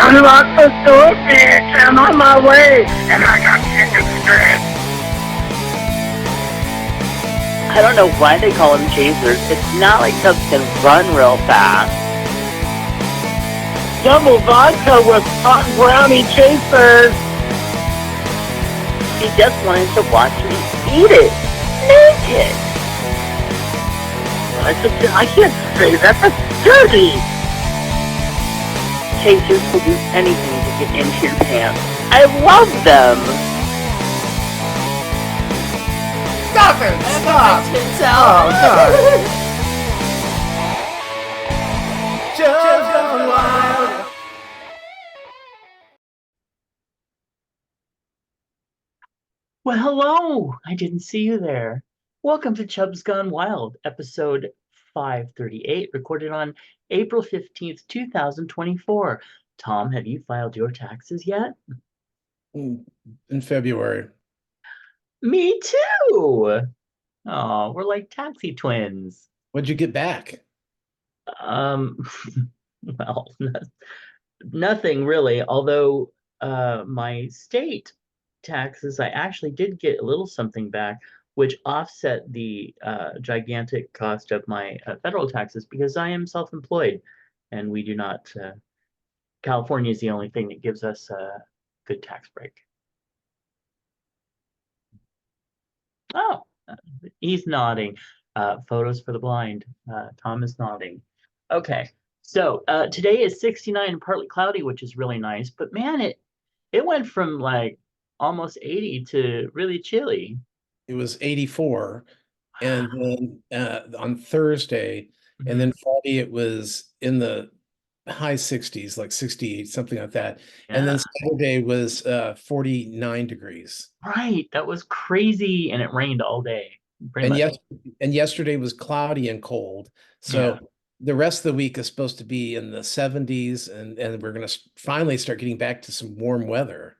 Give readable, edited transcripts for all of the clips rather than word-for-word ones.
Unlock the door, bitch. I'm on my way, and I got chicken strips. I don't know why they call them chasers. It's not like Chubs can run real fast. Double vodka with hot brownie chasers. She just wanted to watch me eat it. Naked. I can't say that. That's dirty. Chasers will do anything to get into your pants. I love them. Stop it! Stop! Oh, God. Chubs gone wild. Well, hello. I didn't see you there. Welcome to Chubs Gone Wild, episode 538, recorded on April 15th, 2024. Tom, have you filed your taxes yet? In February. Me too. Oh, we're like taxi twins. What'd you get back? Well, nothing really, although my state taxes, I actually did get a little something back, which offset the gigantic cost of my federal taxes because I am self-employed and we do not, California is the only thing that gives us a good tax break. Oh, he's nodding. Photos for the blind. Tom is nodding. Okay, so today is 69 and partly cloudy, which is really nice. But man, it went from like almost 80 to really chilly. It was 84, and then on Thursday, and then Friday it was in the high 60s, like 68, something like that. And Yeah, then Saturday was 49 degrees. right. That was crazy, and it rained all day. Pretty And much. yesterday was cloudy and cold. So Yeah. the rest of the week is supposed to be in the 70s, and we're going to finally start getting back to some warm weather.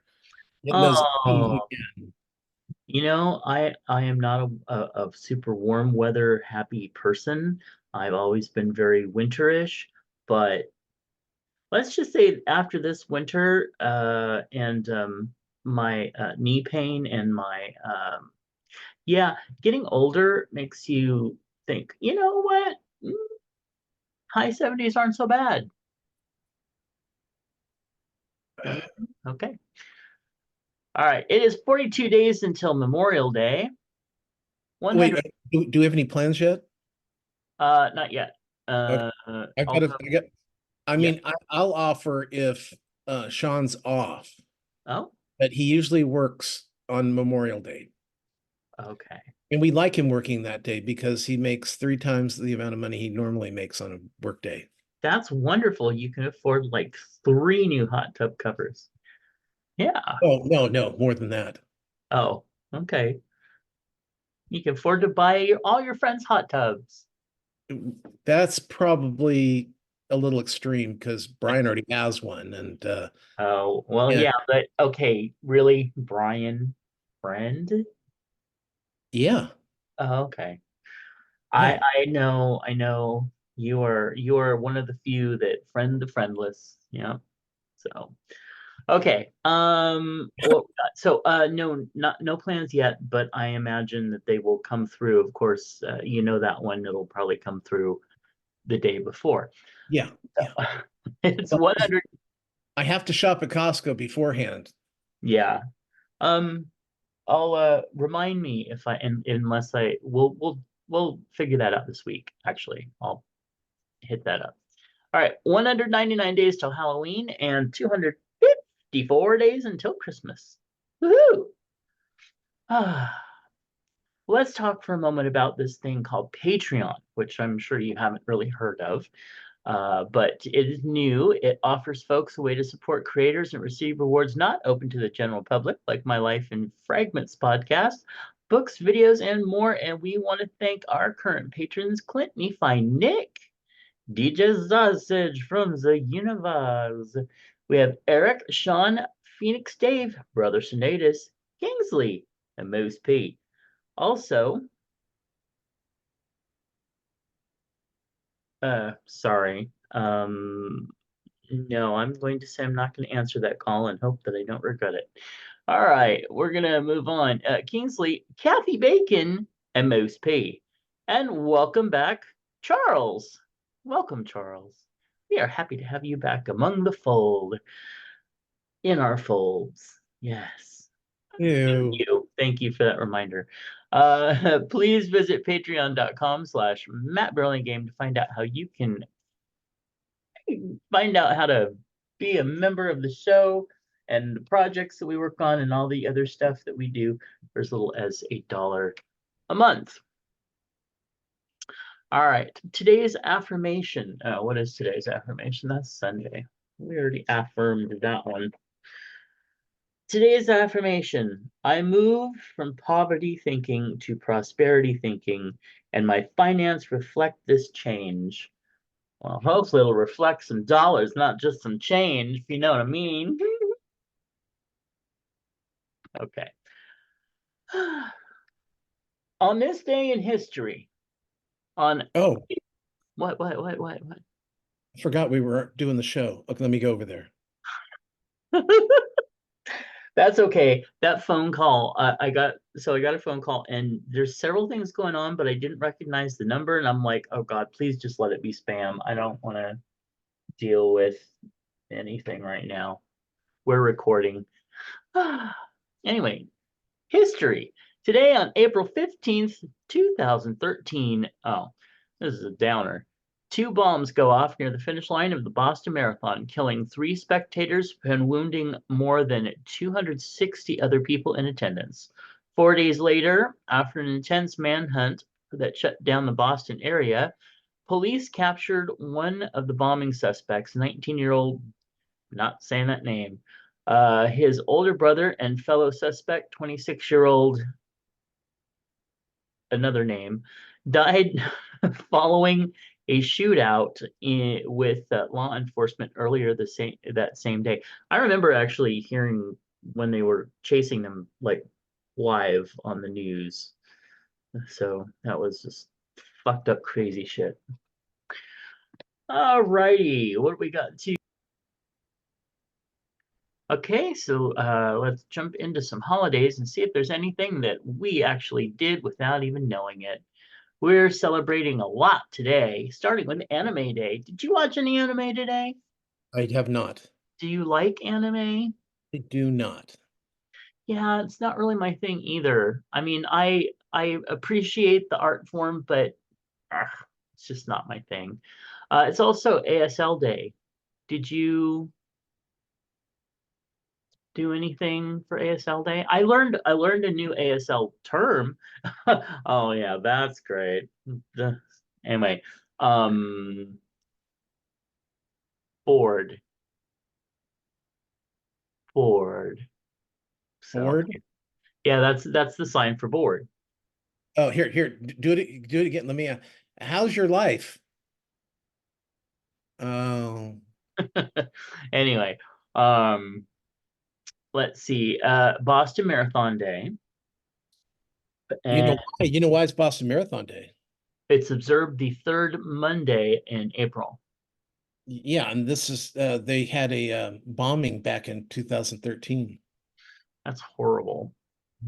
Getting those Oh, I am not a super warm weather happy person. I've always been very winterish, but let's just say after this winter and my knee pain and my yeah, getting older makes you think, you know what? Mm, High 70s aren't so bad. Okay. All right. It is 42 days until Memorial Day. Wait, 100 do we have any plans yet? not yet. Okay. Also, yeah. I'll offer if Sean's off, Oh, but he usually works on Memorial Day. okay. And we like him working that day because he makes 3 times the amount of money he normally makes on a work day. That's wonderful. You can afford like 3 new hot tub covers. Yeah. Oh, no, more than that. Oh, okay. You can afford to buy all your friends' hot tubs. That's probably a little extreme because Brian already has one. And Oh, well, yeah, yeah, but okay, really, Brian, friend? yeah, Oh, okay. yeah. I know you are one of the few that friend the friendless, yeah. So okay. No, no plans yet, but I imagine that they will come through. Of course, you know that one it'll probably come through the day before. Yeah, yeah. It's Well, 100. I have to shop at Costco beforehand. Yeah. Um, I'll remind me if I and unless I we'll figure that out this week. Actually, I'll hit that up. All right, 199 days till Halloween and 254 days until Christmas. Woohoo! Ah, let's talk for a moment about this thing called Patreon, which I'm sure you haven't really heard of. But it is new. It offers folks a way to support creators and receive rewards not open to the general public, like My Life in Fragments podcast, books, videos, and more. And we want to thank our current patrons, Clint, Nephi, Nick, DJ Sausage from the Universe. We have Eric, Sean, Phoenix Dave, Brother Sinatus, Kingsley, and Moose P. Also, sorry. No, I'm going to say I'm not going to answer that call and hope that I don't regret it. All right, we're going to move on. Kingsley, Kathy Bacon, and Moose P. And welcome back, Charles. Welcome, Charles. We are happy to have you back among the fold. In our folds. Yes. Ew. Thank you for that reminder. Please visit patreon.com/Matt Burlingame to find out how you can find out how to be a member of the show and the projects that we work on and all the other stuff that we do for as little as $8 a month. All right, today's affirmation. What is today's affirmation? That's Sunday. We already affirmed that one. Today's affirmation: I move from poverty thinking to prosperity thinking, and my finance reflect this change. Well, hopefully it'll reflect some dollars, not just some change, if you know what I mean. Okay. On this day in history, on Oh, what? I forgot we were doing the show. Okay, let me go over there. That's okay. That phone call, I got a phone call, and there's several things going on, but I didn't recognize the number, and I'm like, oh God, please just let it be spam. I don't want to deal with anything right now. We're recording. Anyway, history. Today on April 15th, 2013. Oh, this is a downer. 2 bombs go off near the finish line of the Boston Marathon, killing 3 spectators and wounding more than 260 other people in attendance. 4 days later, after an intense manhunt that shut down the Boston area, police captured one of the bombing suspects, 19-year-old, not saying that name, his older brother and fellow suspect, 26-year-old, another name, died following a shootout with law enforcement earlier that same day. I remember actually hearing when they were chasing them like live on the news. So that was just fucked up crazy shit. All righty, what do we got to? Okay, so let's jump into some holidays and see if there's anything that we actually did without even knowing it. We're celebrating a lot today, starting with Anime Day. Did you watch any anime today? I have not. Do you like anime? I do not. Yeah, it's not really my thing either. I mean, I appreciate the art form, but it's just not my thing. It's also ASL Day. Did you do anything for ASL Day? I learned a new ASL term. Oh yeah, that's great. Anyway, um, bored. Bored. So Bored? yeah, that's the sign for bored. Oh, here, do it again. Let me. How's your life? Oh, Anyway, let's see. Boston Marathon Day, and you know why it's Boston Marathon Day? it's observed the third Monday in April. Yeah, and this is they had a bombing back in 2013. That's horrible.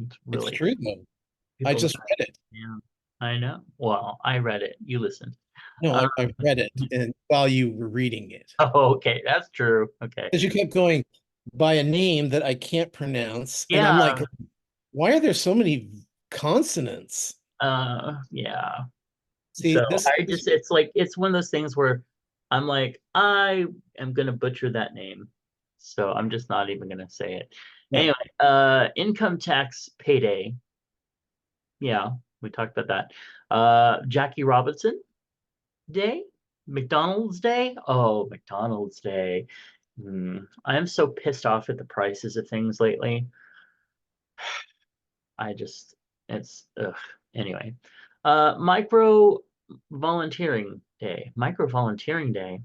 It's It's really true though. I people. just read it. Yeah, I know. Well, I read it. You listened. No, Uh, I read it and while you were reading it. oh, okay, that's true. Okay. Because you kept going by a name that I can't pronounce. And I'm like, Yeah. why are there so many consonants? Yeah. See, So this, I this just, it's like, it's one of those things where I'm like, I am gonna butcher that name. So I'm just not even gonna say it. yeah, Anyway, income tax payday. Yeah, we talked about that. Jackie Robinson Day, McDonald's Day. Oh, McDonald's Day. I am so pissed off at the prices of things lately. I just, it's, ugh. Anyway, micro volunteering day. Micro volunteering day.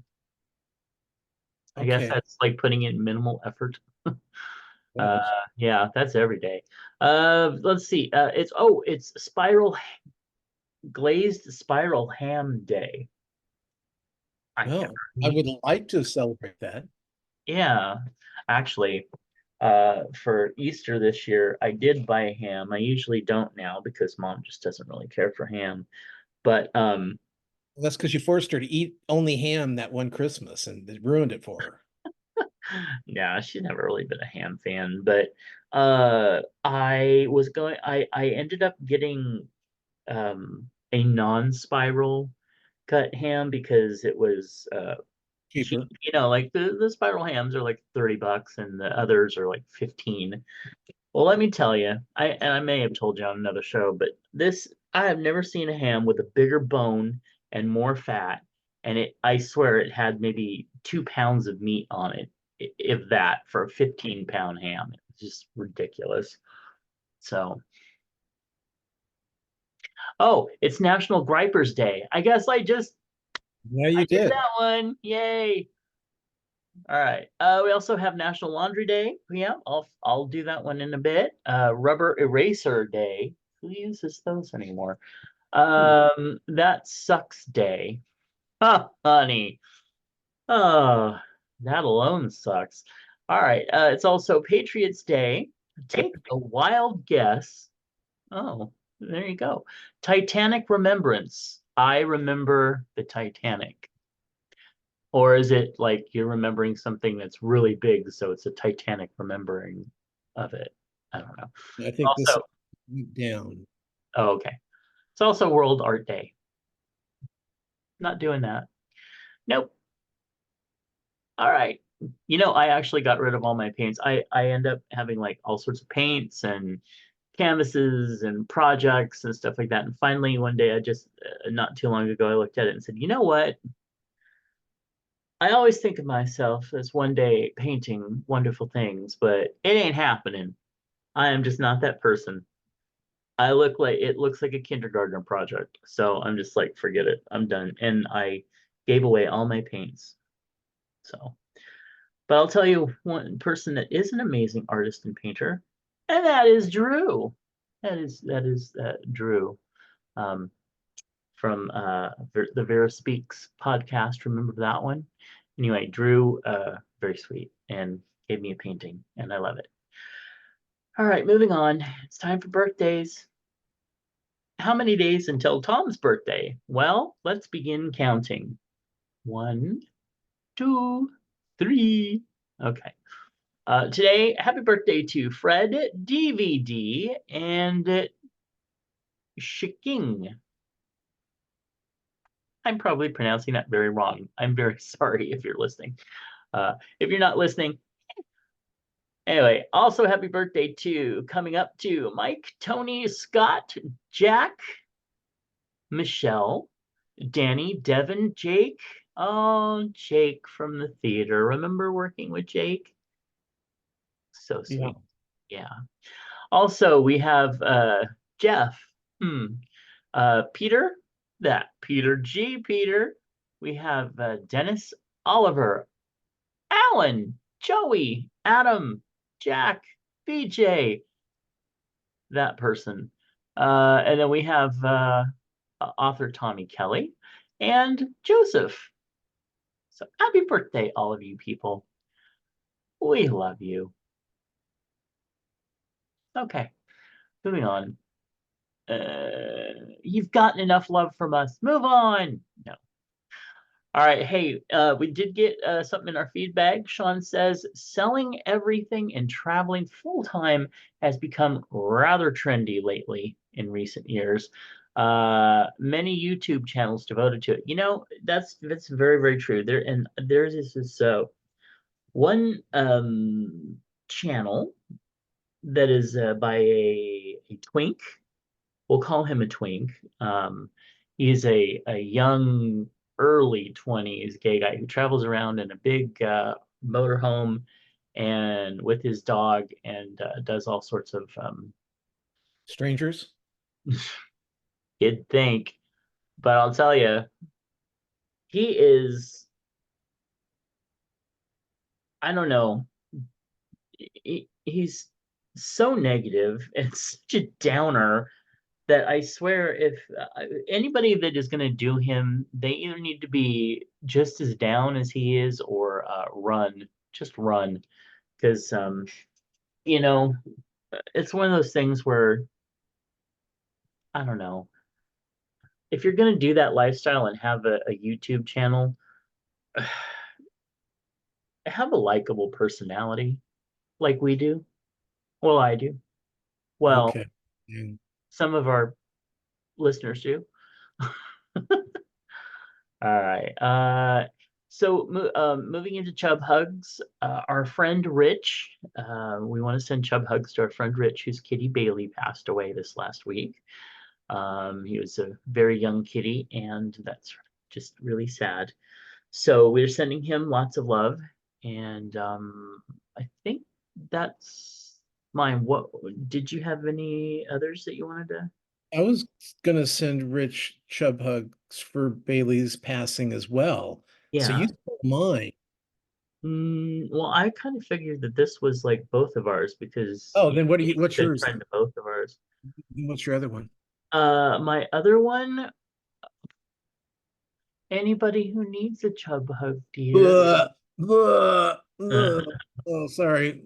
I guess okay, that's like putting in minimal effort. Uh, yes. yeah, that's every day. Let's see. It's glazed spiral ham day. Well, I would like to celebrate that. Yeah, actually, for Easter this year, I did buy a ham. I usually don't now because Mom just doesn't really care for ham. But That's because you forced her to eat only ham that one Christmas and it ruined it for her. yeah, she's never really been a ham fan. But I ended up getting a non-spiral cut ham because it was cheap. Cheaper. You know, like the spiral hams are like $30 and the others are like 15. Well, let me tell you, I may have told you on another show, but this I have never seen a ham with a bigger bone and more fat, and I swear it had maybe 2 pounds of meat on it, if that, for a 15-pound ham. It's just ridiculous. So, oh, it's National Gripers Day. I guess Yeah, I you did did. that one. Yay! All right. We also have National Laundry Day. Yeah, I'll do that one in a bit. Rubber Eraser Day. Who uses those anymore? That sucks day. Huh, honey. Oh, that alone sucks. All right. It's also Patriots Day. Take a wild guess. Oh, there you go. Titanic Remembrance. I remember the Titanic. Or is it like you're remembering something that's really big, so it's a Titanic remembering of it? I don't know. I think this Also, went down. oh, okay. It's also World Art Day. Not doing that. Nope. All right. You know, I actually got rid of all my paints. I end up having like all sorts of paints and canvases and projects and stuff like that. And finally, one day, I just not too long ago, I looked at it and said, you know what? I always think of myself as one day painting wonderful things, but it ain't happening. I am just not that person. It looks like a kindergartner project. So I'm just like, forget it. I'm done. And I gave away all my paints. So, but I'll tell you one person that is an amazing artist and painter, and that is Drew. That is Drew, um, from the Vera Speaks podcast. Remember that one? Anyway, Drew, very sweet, and gave me a painting, and I love it. All right, moving on. It's time for birthdays. How many days until Tom's birthday? Well, let's begin counting. 1, 2, 3. Okay. Today, happy birthday to Fred, DVD, and Shiking. I'm probably pronouncing that very wrong. I'm very sorry if you're listening. If you're not listening, anyway, also happy birthday to coming up to Mike, Tony, Scott, Jack, Michelle, Danny, Devin, Jake. Oh, Jake from the theater. Remember working with Jake? So sweet. Yeah. Also, we have Jeff. Peter, that Peter G. Peter. We have Dennis, Oliver, Alan, Joey, Adam, Jack, BJ, that person. And then we have author Tommy Kelly and Joseph. So happy birthday, all of you people. We love you. Okay, moving on. You've gotten enough love from us. Move on. No. All right. Hey, we did get something in our feedback. Sean says selling everything and traveling full time has become rather trendy lately in recent years. Many YouTube channels devoted to it. You know, that's very, very true. There's this one channel that is by a twink. We'll call him a twink. He's a young, early 20s gay guy who travels around in a big motorhome and with his dog and does all sorts of Strangers? you'd think, but I'll tell you, he is, I don't know, he's so negative and such a downer. that I swear, if anybody that is going to do him, they either need to be just as down as he is, or just run, because you know, it's one of those things where I don't know, if you're going to do that lifestyle and have a YouTube channel, have a likable personality like we do. Well, I do. Well, Okay. And some of our listeners do. All right. Moving into Chub Hugs, our friend Rich, we want to send Chub Hugs to our friend Rich, whose kitty Bailey passed away this last week. He was a very young kitty, and that's just really sad. So we're sending him lots of love, and I think that's mine. What did you have any others that you wanted to? I was gonna send Rich Chub hugs for Bailey's passing as well. So Yeah. you stole mine. Well, I kind of figured that this was like both of ours because Oh, then he's a what's good yours friend then? of both of ours. What's your other one? My other one, anybody who needs a chub hug, dear. Blah, blah, blah. Oh, sorry.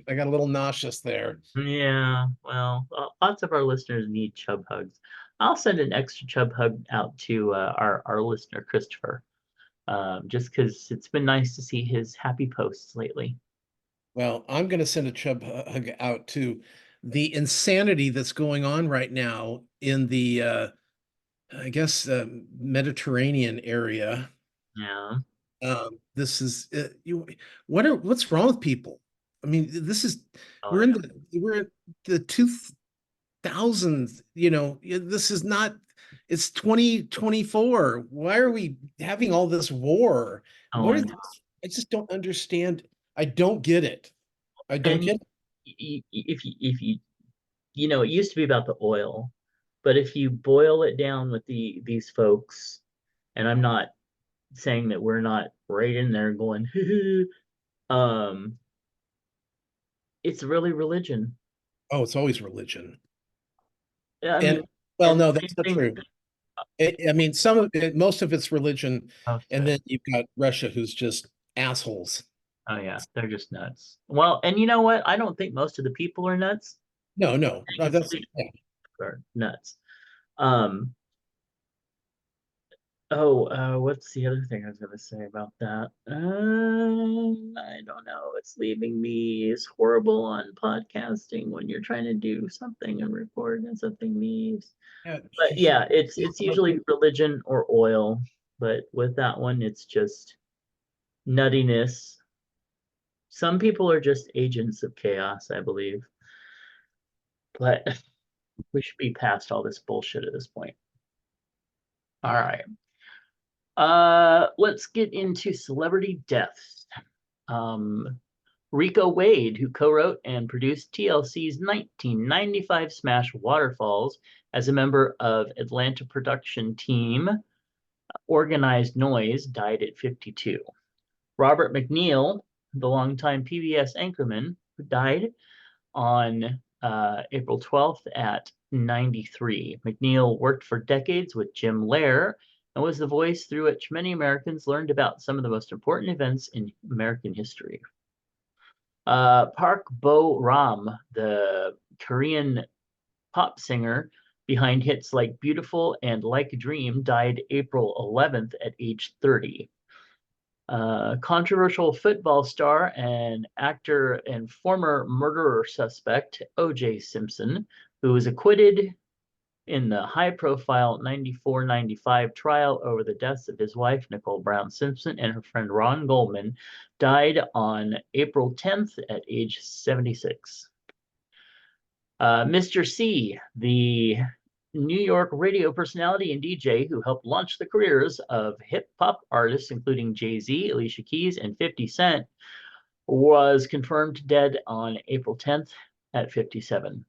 I got a little nauseous there. Yeah, well, lots of our listeners need chub hugs. I'll send an extra chub hug out to our listener Christopher, just because it's been nice to see his happy posts lately. Well, I'm gonna send a chub hug out to the insanity that's going on right now in the I guess Mediterranean area. Yeah. This is what's wrong with people? I mean, this is Oh, we're I in know. the 2000s, this is not, it's 2024. Why are we having all this war? Oh, What I is know. I just don't understand. I don't get it. I don't And get it. if you it used to be about the oil, but if you boil it down with these folks, and I'm not saying that we're not right in there going, um, it's really religion. Oh, it's always religion. I And mean, well, and the no, same that's not thing. true. I mean, some of it, most of it's religion, Most and of it. then you've got Russia, who's just assholes. Oh yeah, they're just nuts. Well, and you know what? I don't think most of the people are nuts. No, I think no, it's that's the yeah. people are nuts. Um, Oh, what's the other thing I was gonna say about that? I don't know. It's leaving me. It's horrible on podcasting when you're trying to do something and record and something leaves. Yeah, But yeah, it's usually religion or oil. But with that one, it's just nuttiness. Some people are just agents of chaos, I believe. But we should be past all this bullshit at this point. All right. Let's get into celebrity deaths. Um, Rico Wade, who co-wrote and produced TLC's 1995 smash Waterfalls as a member of Atlanta production team Organized Noise, died at 52. Robert McNeil, the longtime PBS anchorman, who died on April 12th at 93. McNeil worked for decades with Jim Lehrer and was the voice through which many Americans learned about some of the most important events in American history. Park Bo Ram, the Korean pop singer behind hits like Beautiful and Like a Dream, died April 11th at age 30. Controversial football star and actor and former murderer suspect O.J. Simpson, who was acquitted in the high-profile 94-95 trial over the deaths of his wife, Nicole Brown Simpson, and her friend Ron Goldman, died on April 10th at age 76. Mr. C, the New York radio personality and DJ who helped launch the careers of hip hop artists, including Jay-Z, Alicia Keys, and 50 Cent, was confirmed dead on April 10th at 57.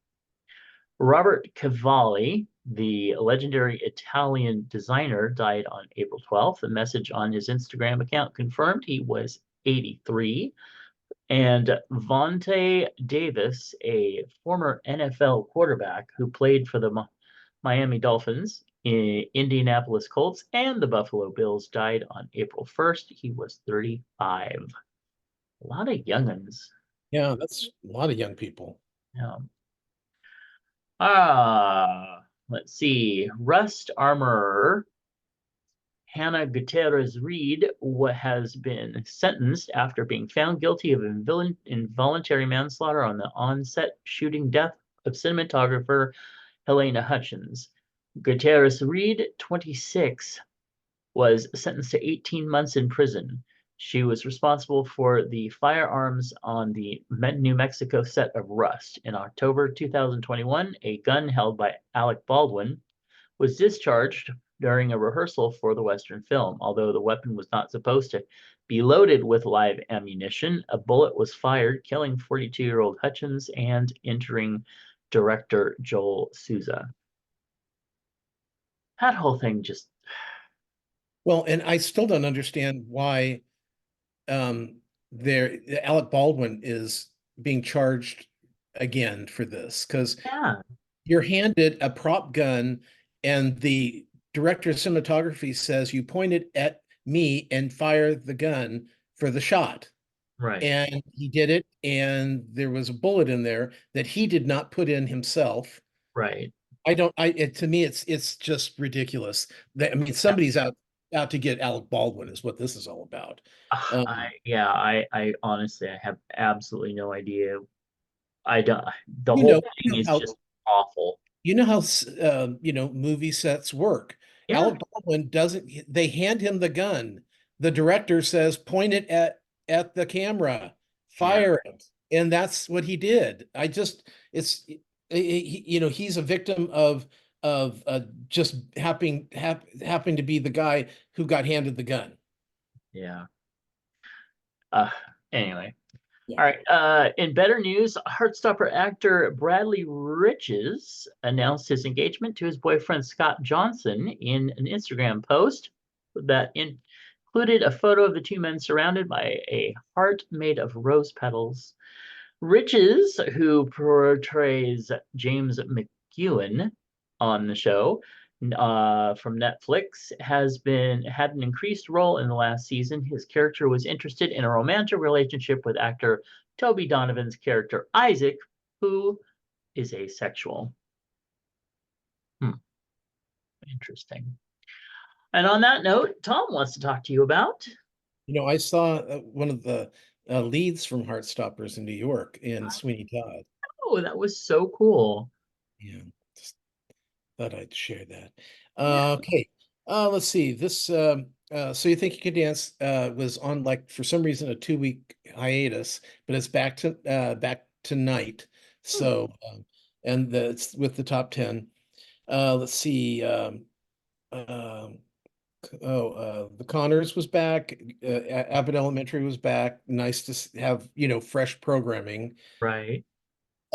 Robert Cavalli, the legendary Italian designer, died on April 12th. A message on his Instagram account confirmed he was 83. And Vontae Davis, a former NFL quarterback who played for the Miami Dolphins, Indianapolis Colts, and the Buffalo Bills died on April 1st. He was 35. A lot of young'uns. Yeah, that's a lot of young people. Yeah. Let's see. Rust Armorer Hannah Gutierrez Reed has been sentenced after being found guilty of involuntary manslaughter on the on-set shooting death of cinematographer Helena Hutchins. Gutierrez Reed, 26, was sentenced to 18 months in prison. She was responsible for the firearms on the New Mexico set of Rust. In October 2021, a gun held by Alec Baldwin was discharged during a rehearsal for the Western film. Although the weapon was not supposed to be loaded with live ammunition, a bullet was fired, killing 42-year-old Hutchins and injuring director Joel Souza. That whole thing just... Well, and I still don't understand why Alec Baldwin is being charged again for this, because Yeah, you're handed a prop gun and the director of cinematography says you point it at me and fire the gun for the shot. right, And he did it, and there was a bullet in there that he did not put in himself. right. To me, it's just ridiculous. I mean, Yeah. somebody's out to get Alec Baldwin is what this is all about. Um, I honestly, I have absolutely no idea. I don't, the you whole know, thing is just awful. you know how movie sets work. Yeah, Alec Baldwin doesn't. They hand him the gun. The director says, "Point it at the camera, yeah, fire it," and that's what he did. He's a victim of just happening to be the guy who got handed the gun. yeah. Uh, anyway. Yeah. All right. In better news, Heartstopper actor Bradley Riches announced his engagement to his boyfriend Scott Johnson in an Instagram post that included a photo of the two men surrounded by a heart made of rose petals. Riches, who portrays James McEwen on the show from Netflix, had an increased role in the last season. His character was interested in a romantic relationship with actor Toby Donovan's character Isaac, who is asexual. Interesting. And on that note, Tom wants to talk to you about... I saw one of the leads from Heartstoppers in New York in Sweeney Todd. Oh, that was so cool. Yeah, just thought I'd share that. Yeah. Okay. Let's see. So You Think You Can Dance was on, like, for some reason, a 2-week hiatus, but it's back tonight. So and it's with the top 10. Let's see. The Connors was back. Abbott Elementary was back. Nice to have, fresh programming. Right.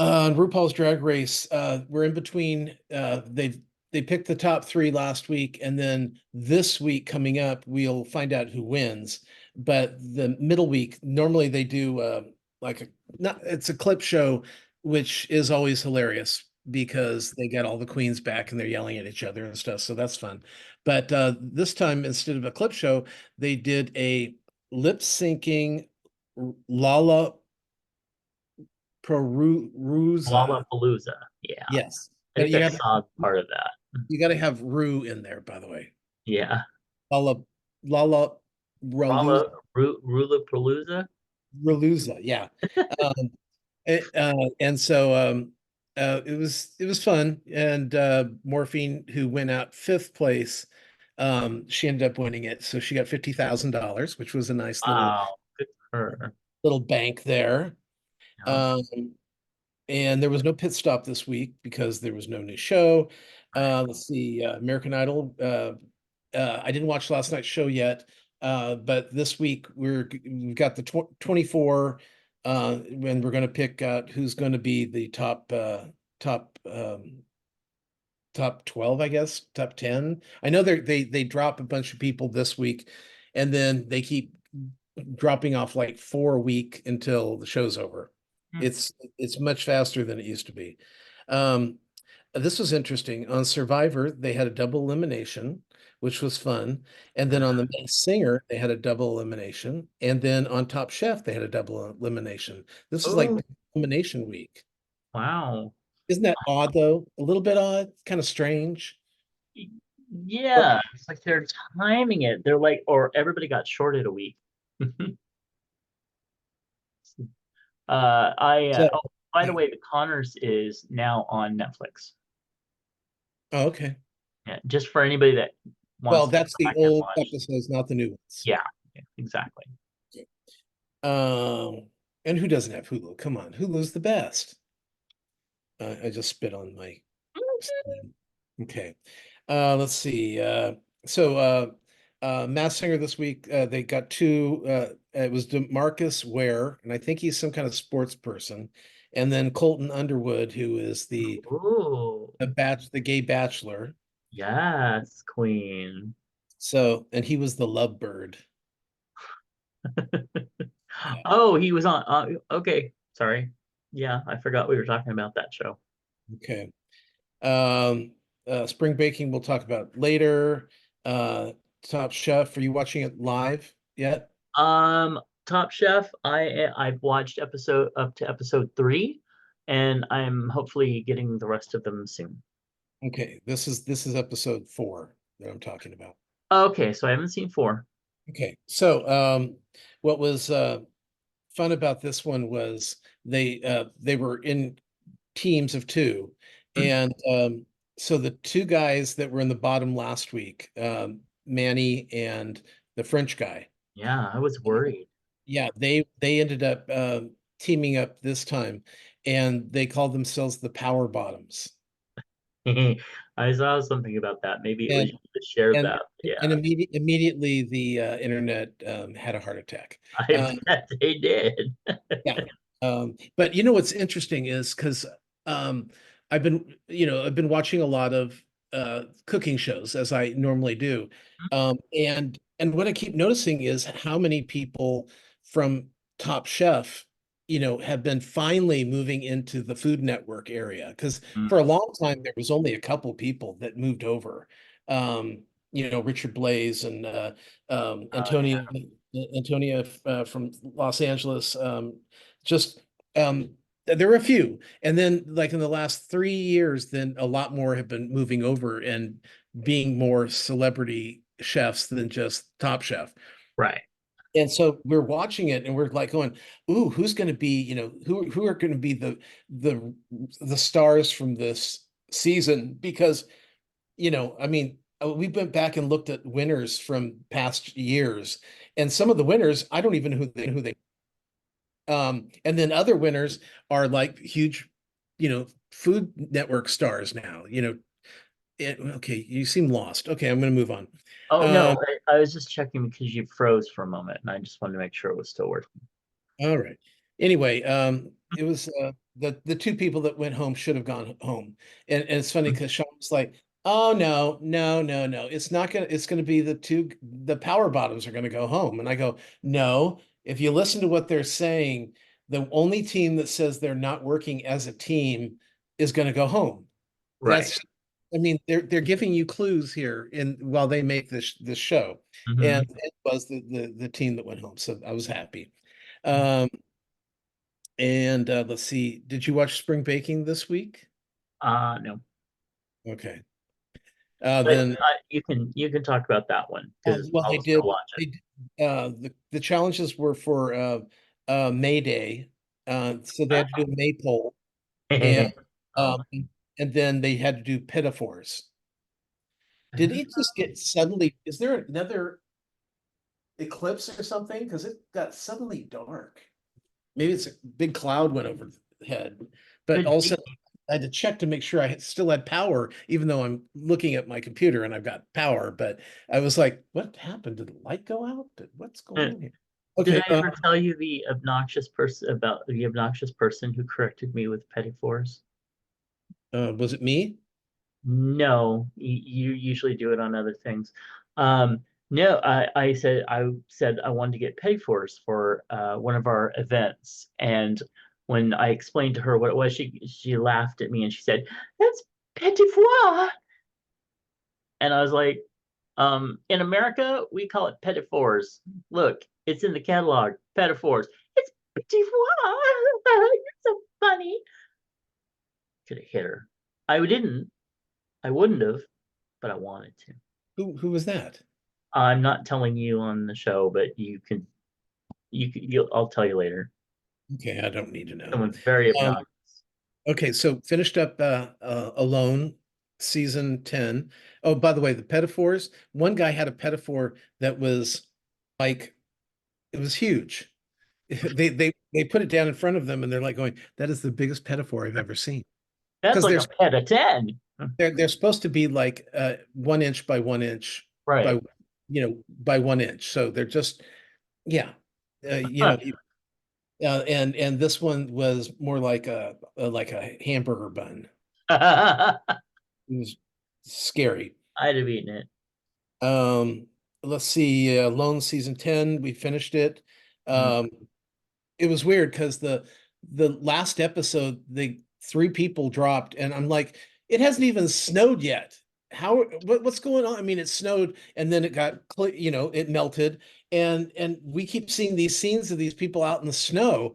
RuPaul's Drag Race, we're in between. They picked the top 3 last week, and then this week coming up, we'll find out who wins. But the middle week, normally they do it's a clip show, which is always hilarious because they get all the queens back and they're yelling at each other and stuff. So that's fun. But this time, instead of a clip show, they did a lip syncing Lala Perusa. Lollapalooza. Yeah. Yes. I But think I saw part of that. you got to have Rue in there, by the way. Yeah. Lala Lala Raluza. Rulapalooza? Raluza, yeah. Um, and so it was fun. And Morphine, who went out 5th place, she ended up winning it. So she got $50,000, which was a nice Wow. Good for her. little bank there. Yeah. Um, and there was no pit stop this week because there was no new show. Let's see, American Idol. I didn't watch last night's show yet, but this week we've got the 24, and we're going to pick out who's going to be the top top 12, I guess, top 10. I know they drop a bunch of people this week, and then they keep dropping off like 4 a week until the show's over. Hmm. It's much faster than it used to be. Um, this was interesting. On Survivor, they had a double elimination, which was fun. And then on The Masked Singer, they had a double elimination. And then on Top Chef, they had a double elimination. This is like Oh, elimination week. wow. Isn't that odd though? A little bit odd, kind of strange. But Yeah, it's like they're timing it. They're like, or everybody got shorted a week. so, Oh, by the way, The Connors is now on Netflix. oh, okay. Yeah, just for anybody that wants Well, to go that's the back and old watch. episodes, not the new ones. Yeah, yeah, exactly. Um, and who doesn't have Hulu? Come on, Hulu's the best. I just spit on my screen. Okay. Let's see. Mass Singer this week, they got two. It was DeMarcus Ware, and I think he's some kind of sports person, and then Colton Underwood, who is Ooh, the gay bachelor. yes, Queen. So, and he was the lovebird. Yeah. Oh, he was on. Okay, sorry. Yeah, I forgot we were talking about that show. Okay. Um, Spring Baking we'll talk about later. Uh, Top Chef, are you watching it live yet? Top Chef, I've watched episode up to episode 3, and I'm hopefully getting the rest of them soon. Okay, this is episode 4 that I'm talking about. Okay, so I haven't seen 4. Okay, so what was fun about this one was they were in teams of two, and so the two guys that were in the bottom last week, Manny and the French guy, Yeah, I was worried. yeah, they ended up teaming up this time, and they called themselves the Power Bottoms. I saw something about that. Maybe it was And you that shared and that. and Yeah, immediately the internet had a heart attack. I bet they did. Yeah. But you know what's interesting is because I've been watching a lot of cooking shows as I normally do. And what I keep noticing is how many people from Top Chef, have been finally moving into the Food Network area. Because Mm. for a long time there was only a couple people that moved over. Richard Blaze and Yeah, Antonia from Los Angeles. Just there were a few, and then like in the last 3 years, then a lot more have been moving over and being more celebrity chefs than just Top Chef. right. And so we're watching it, and we're like going, "Ooh, who's going to be? Who are going to be the stars from this season?" Because I mean, we went back and looked at winners from past years, and some of the winners, I don't even know who they. And then other winners are like huge, Food Network stars now. Okay, you seem lost. Okay, I'm going to move on. Oh no, Um, I was just checking because you froze for a moment, and I just wanted to make sure it was still working. all right. Anyway, it was the two people that went home should have gone home, and it's funny because Sean was like, "Oh no, no, no, no! It's not gonna. It's gonna be the power bottoms are gonna go home." And I go, "No. If you listen to what they're saying, the only team that says they're not working as a team is gonna go home. Right. That's, I mean, they're giving you clues here in while they make this show, and Hmm. it was the team that went home, so I was happy." Um, and let's see, did you watch Spring Baking this week? No, Okay. but Then you can talk about that one because well, I'll still watch the challenges were for May Day. So they had to do a maypole, and it. Oh, um and then they had to do pinafores. Did it just get suddenly, is there another eclipse or something? Because it got suddenly dark. Maybe it's a big cloud went overhead, but could also be. I had to check to make sure I still had power, even though I'm looking at my computer and I've got power. But I was like, what happened? Did the light go out? What's going Uh, on here? Did Okay. I ever tell you the obnoxious person who corrected me with pettifores? Was it me? No, you usually do it on other things. No, I said I wanted to get pettifores for one of our events, and when I explained to her what it was, she laughed at me and she said, "That's petit foie. And I was like, in America, we call it petit fours. Look, it's in the catalog, petit fours. It's petit foie. You're so funny. Could have hit her. I didn't. I wouldn't have, but I wanted to. Who was that? I'm not telling you on the show, but I'll tell you later. Okay, I don't need to know. Someone very Um, obnoxious. okay, so finished up Alone season 10. Oh, by the way, the pedophores, one guy had a pedophore that was like it was huge. They put it down in front of them and they're like going, that is the biggest pedophore I've ever seen. That's Because like a pet of 10. they're supposed to be like 1 inch by 1 inch Right. by by 1 inch. So they're just yeah. And this one was more like a hamburger bun. I'd It was scary. have eaten it. Um, let's see, Lone season 10, we finished it. Mm. Um, it was weird because the last episode, the 3 people dropped, and I'm like, it hasn't even snowed yet. What's going on? I mean, it snowed and then it got it melted, and we keep seeing these scenes of these people out in the snow.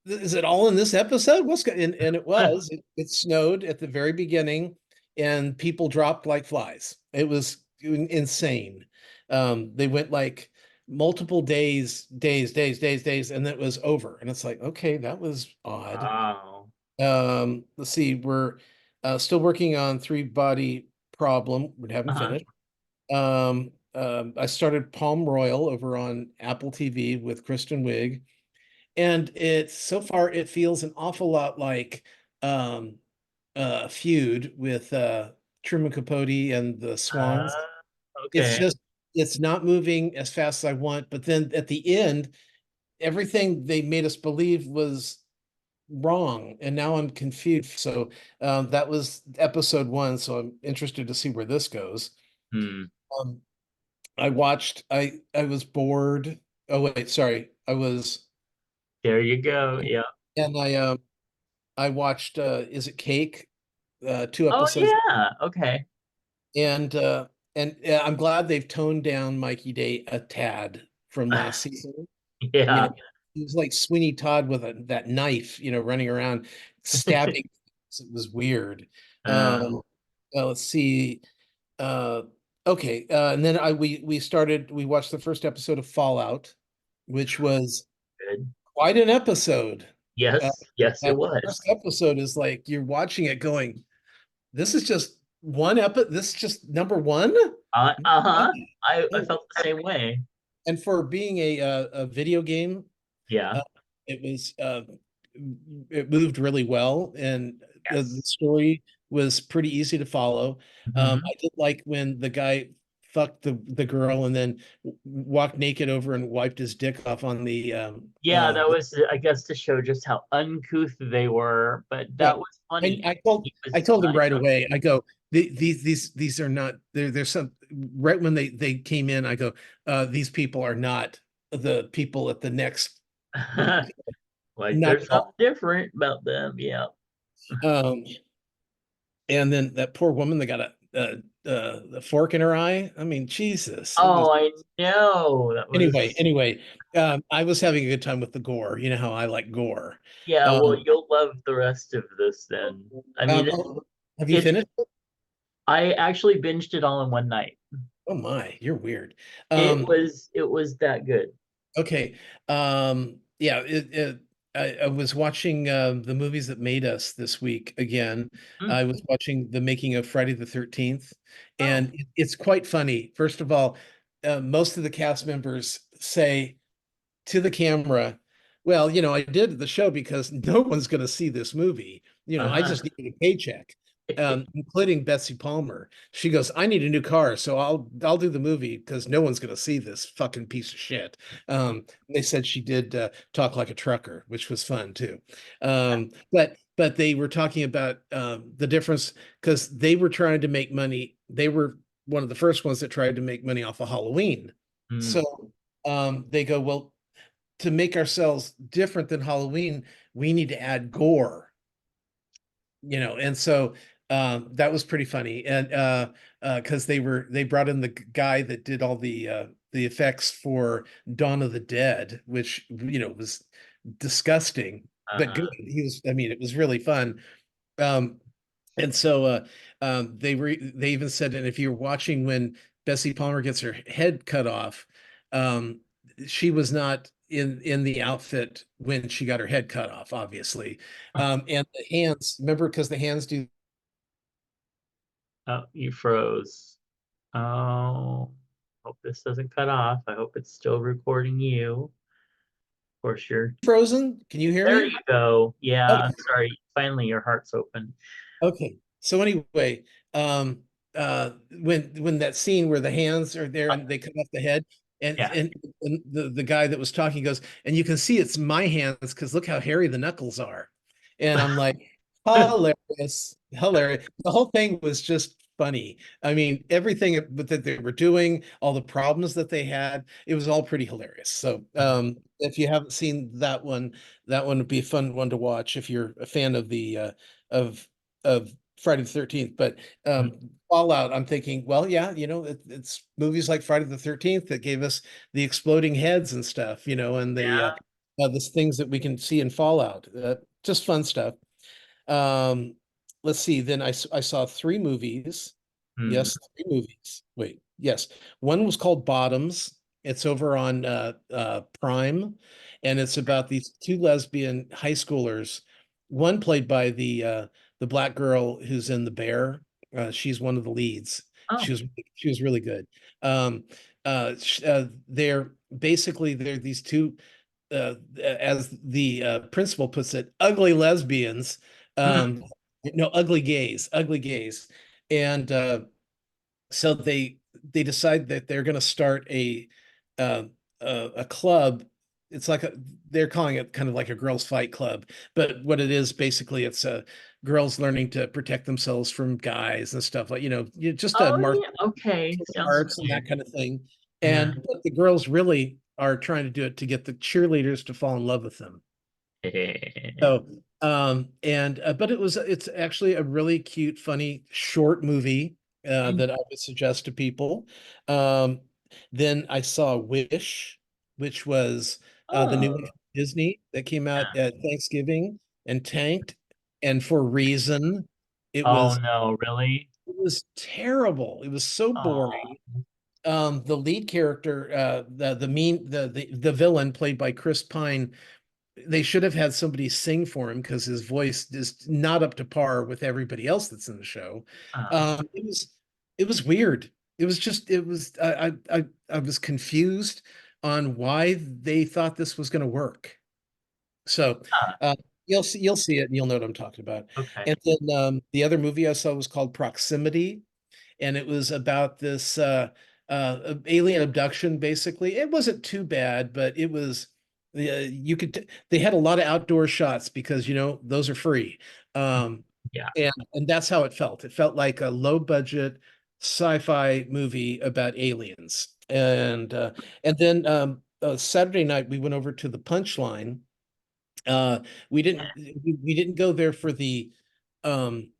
Is it all in this episode? And it snowed at the very beginning, and people dropped like flies. It was insane. They went like multiple days, and it was over. And it's like, okay, that was odd. Wow. Let's see, we're still working on Three Body Problem. We haven't Uh-huh. finished. I started Palm Royal over on Apple TV with Kristen Wiig, and so far it feels an awful lot like um Feud with Truman Capote and the Swans. It's Okay. just it's not moving as fast as I want, but then at the end, everything they made us believe was wrong, and now I'm confused. So that was episode 1, so I'm interested to see where this goes. Hmm. Um, I was bored. Oh wait, sorry. There you go. Yeah. And I watched Is It Cake? 2 episodes, Oh yeah. Okay. and I'm glad they've toned down Mikey Day a tad from last season. You Yeah. know, he was like Sweeney Todd with that knife, running around stabbing. It was weird. Uh, Let's see. Uh, okay, and then we watched the first episode of Fallout, which was good. quite an episode. Uh, Yes. Yes, it that was. first episode is like you're watching it going, this is just this is just number one. Uh-huh. I felt the same way. And for being a video game, Yeah. uh, it was it moved really well, and the Yes. story was pretty easy to follow. Hmm. I did like when the guy fucked the girl and then walked naked over and wiped his dick off on the Yeah, that was, I guess, to show just how uncouth they were, but yeah. that was I, funny. I told He I was told him nice. right away. I go, these are not there's some right when they came in. I go, these people are not the people at the next, Like not there's at something all. different about them. Yeah. Um, and then that poor woman that got a fork in her eye. I mean, Jesus, it was Oh, I know. That was, anyway. I was having a good time with the gore. You know how I like gore. yeah, well, Um, you'll love the rest of this then. I mean, oh, have you it's, finished? I actually binged it all in one night. Oh my, you're weird. It Um, was, it was that good. Okay. Yeah, I was watching the movies that made us this week again. Mm. I was watching the making of Friday the 13th, Oh. and it's quite funny. First of all, most of the cast members say to the camera, well, I did the show because no one's going to see this movie. I Uh-huh. just needed a paycheck, including Betsy Palmer. She goes, I need a new car, so I'll do the movie because no one's going to see this fucking piece of shit. They said she did talk like a trucker, which was fun too. But they were talking about the difference because they were trying to make money. They were one of the first ones that tried to make money off of Halloween. Mm. So they go, well, to make ourselves different than Halloween, we need to add gore, and so That was pretty funny. And because they brought in the guy that did all the effects for Dawn of the Dead, which was disgusting, but good. Uh-huh. I mean, it was really fun. Um, and so they even said, and if you're watching when Bessie Palmer gets her head cut off, um, she was not in the outfit when she got her head cut off, obviously. And the hands, remember, because the hands do. Oh, you froze. Oh, hope this doesn't cut off. I hope it's still recording you. Of course, you're Frozen? Can you hear there. me? You go. Yeah, Okay. sorry. Finally, your heart's open. Okay. So anyway, when that scene where the hands are there and they cut off the head, and Yeah. and, and the guy that was talking goes, and you can see it's my hands because look how hairy the knuckles are. And I'm like, hilarious, hilarious. The whole thing was just funny. I mean, everything that they were doing, all the problems that they had, it was all pretty hilarious. So if you haven't seen that one would be a fun one to watch if you're a fan of the of of Friday the 13th. But Fallout, I'm thinking, well, yeah, it's movies like Friday the 13th that gave us the exploding heads and stuff, and Yeah. the things that we can see in Fallout. Just fun stuff. Um, let's see. Then I saw three movies. Hmm. Yes, three movies. Wait, yes. One was called Bottoms. It's over on Prime, and it's about these two lesbian high schoolers. One played by the black girl who's in The Bear. She's one of the leads. Oh. She was really good. Um, they're these two as the principal puts it, ugly lesbians. Hmm. Um, no, ugly gays, and so they decide that they're going to start uh, a club. It's like they're calling it kind of like a girls' fight club, but what it is basically, it's girls learning to protect themselves from guys and stuff like just a Oh, martial yeah. Okay. Sounds arts and familiar. that kind of thing. Yeah. And but the girls really are trying to do it to get the cheerleaders to fall in love with them. So, and but it's actually a really cute, funny, short movie that I would suggest to people. Um, then I saw Wish, which was the new Oh, one from Disney that came out yeah. at Thanksgiving and tanked, and for Reason, it Oh was no, really? it was terrible. It was so Oh, boring. The lead character, the villain played by Chris Pine, they should have had somebody sing for him because his voice is not up to par with everybody else that's in the show. uh, It was weird. It was just it was I was confused on why they thought this was going to work. So uh, uh, you'll see it and you'll know what I'm talking about. okay. And then the other movie I saw was called Proximity, and it was about this alien abduction. Basically, it wasn't too bad, but it was they had a lot of outdoor shots because those are free, Yeah. and that's how it felt. It felt like a low budget sci-fi movie about aliens, and then Saturday night we went over to the Punchline. Uh, we didn't go there for um,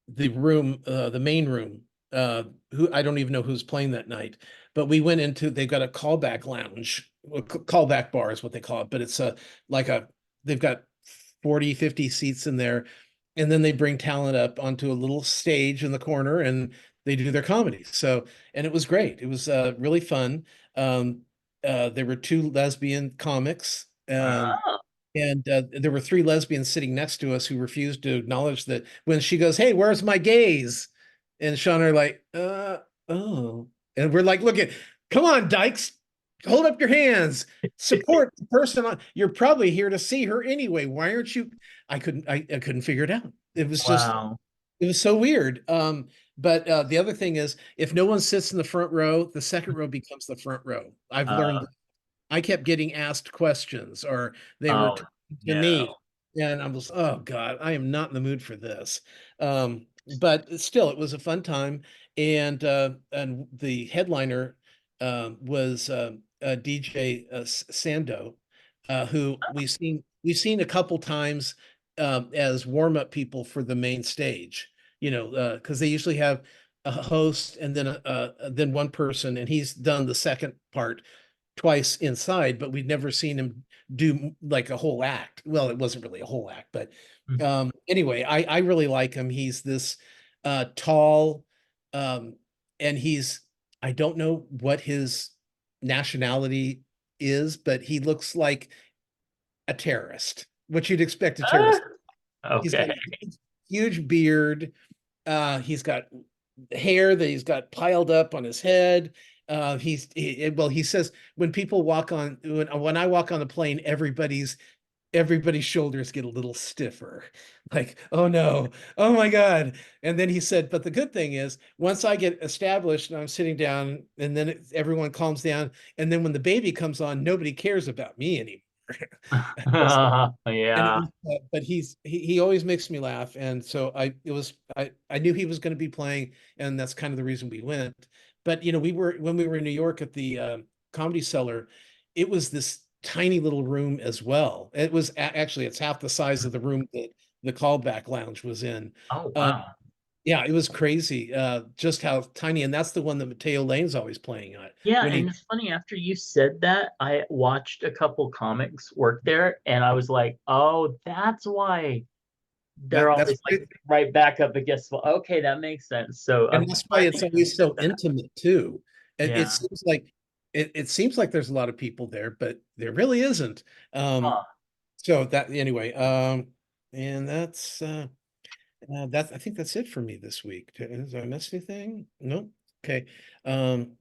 the room, the main room, who I don't even know who's playing that night, but we went into, they've got a callback lounge, callback bar is what they call it, but it's like a, they've got 40, 50 seats in there. And then they bring talent up onto a little stage in the corner and they do their comedy. So, and it was great. It was really fun. Um, there were two lesbian comics. Oh, And there were three lesbians sitting next to us who refused to acknowledge that when she goes, "Hey, where's my gays?" And Sean are like, oh. And we're like, look at, come on, dykes, hold up your hands, support the person you're probably here to see her anyway. Why aren't you? I couldn't figure it out. wow. It was so weird. But the other thing is, if no one sits in the front row, the second row becomes the front row. I've Uh, learned I kept getting asked questions or they were oh talking to me. no. And I was, oh God, I am not in the mood for this. But still, it was a fun time. And the headliner was DJ Sando, who we've seen a couple times as warm-up people for the main stage. because they usually have a host and then one person, and he's done the second part twice inside, but we've never seen him do like a whole act. Well, it wasn't really a whole act, but anyway, I really like him. He's this tall, um, and I don't know what his nationality is, but he looks like a terrorist, what you'd expect a Ah, terrorist. He's got okay. a huge beard. He's got hair that he's got piled up on his head. Well, he says when people walk on when I walk on the plane, everybody's shoulders get a little stiffer. Like, oh no, oh my God. And then he said, but the good thing is once I get established and I'm sitting down and then everyone calms down. And then when the baby comes on, nobody cares about me anymore. Yeah. But he always makes me laugh, and so I knew he was going to be playing, and that's kind of the reason we went. But when we were in New York at the Comedy Cellar, it was this tiny little room as well. Actually it's half the size of the room that the callback lounge was in. Oh, Um, wow. yeah, it was crazy, just how tiny, and that's the one that Mateo Lane's always playing on Yeah, when and he. it's funny, after you said that, I watched a couple comics work there, and I was like, oh, that's why they're That's always like right back up against, well, okay, that makes sense. So And I'm that's why glad it's that you always said so that. intimate too. It Yeah. seems like it seems like there's a lot of people there, but there really isn't. Huh. So that anyway, and I think that's it for me this week. Did I miss anything? Nope. Okay. Um,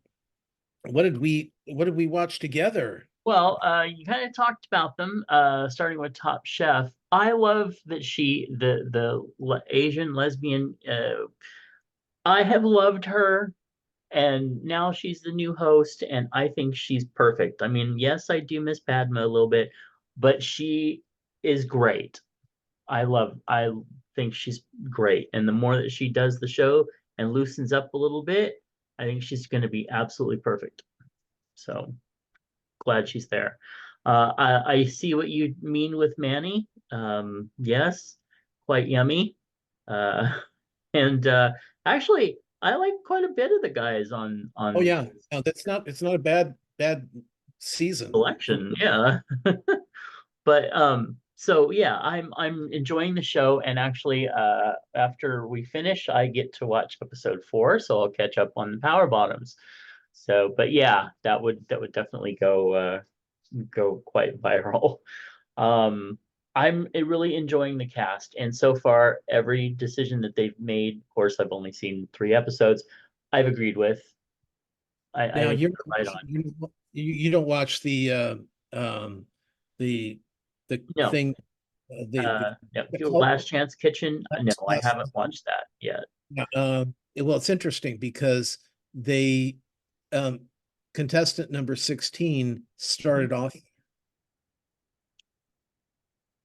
what did we watch together? Well, you kind of talked about them, starting with Top Chef. I love that the Asian lesbian, I have loved her, and now she's the new host, and I think she's perfect. I mean, yes, I do miss Padma a little bit, but she is great. I think she's great. And the more that she does the show and loosens up a little bit, I think she's going to be absolutely perfect. So glad she's there. I see what you mean with Manny. Yes, quite yummy. Uh, and actually, I like quite a bit of the guys Oh on yeah, no, it's not a bad season. selection. Yeah. But so yeah, I'm enjoying the show, and actually after we finish I get to watch episode 4, so I'll catch up on the Power Bottoms. So but yeah, that would definitely go quite viral. Um I'm really enjoying the cast, and so far every decision that they've made, of course I've only seen 3 episodes, I've agreed with. I Now think they're right on. you don't watch um the the No, thing no, the cult. Last Chance Kitchen. No, I haven't watched that yet. Yeah, well, it's interesting because they um contestant number 16 started off.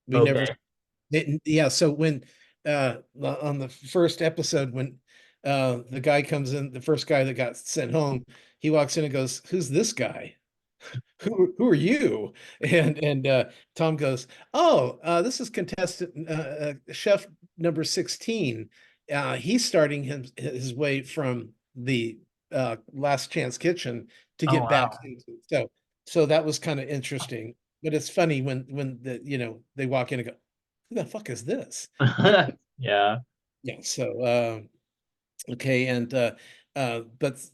We never Okay. Yeah, so when on the first episode when the guy comes in, the first guy that got sent home, he walks in and goes, "Who's this guy? Who are you?" And Tom goes, "Oh, this is contestant chef number 16. He's starting his way from the Last Chance Kitchen to Oh get back wow. into it." So that was kind of interesting. But it's funny when they walk in and go, "Who the fuck is this?" Yeah, Yeah. So okay, and but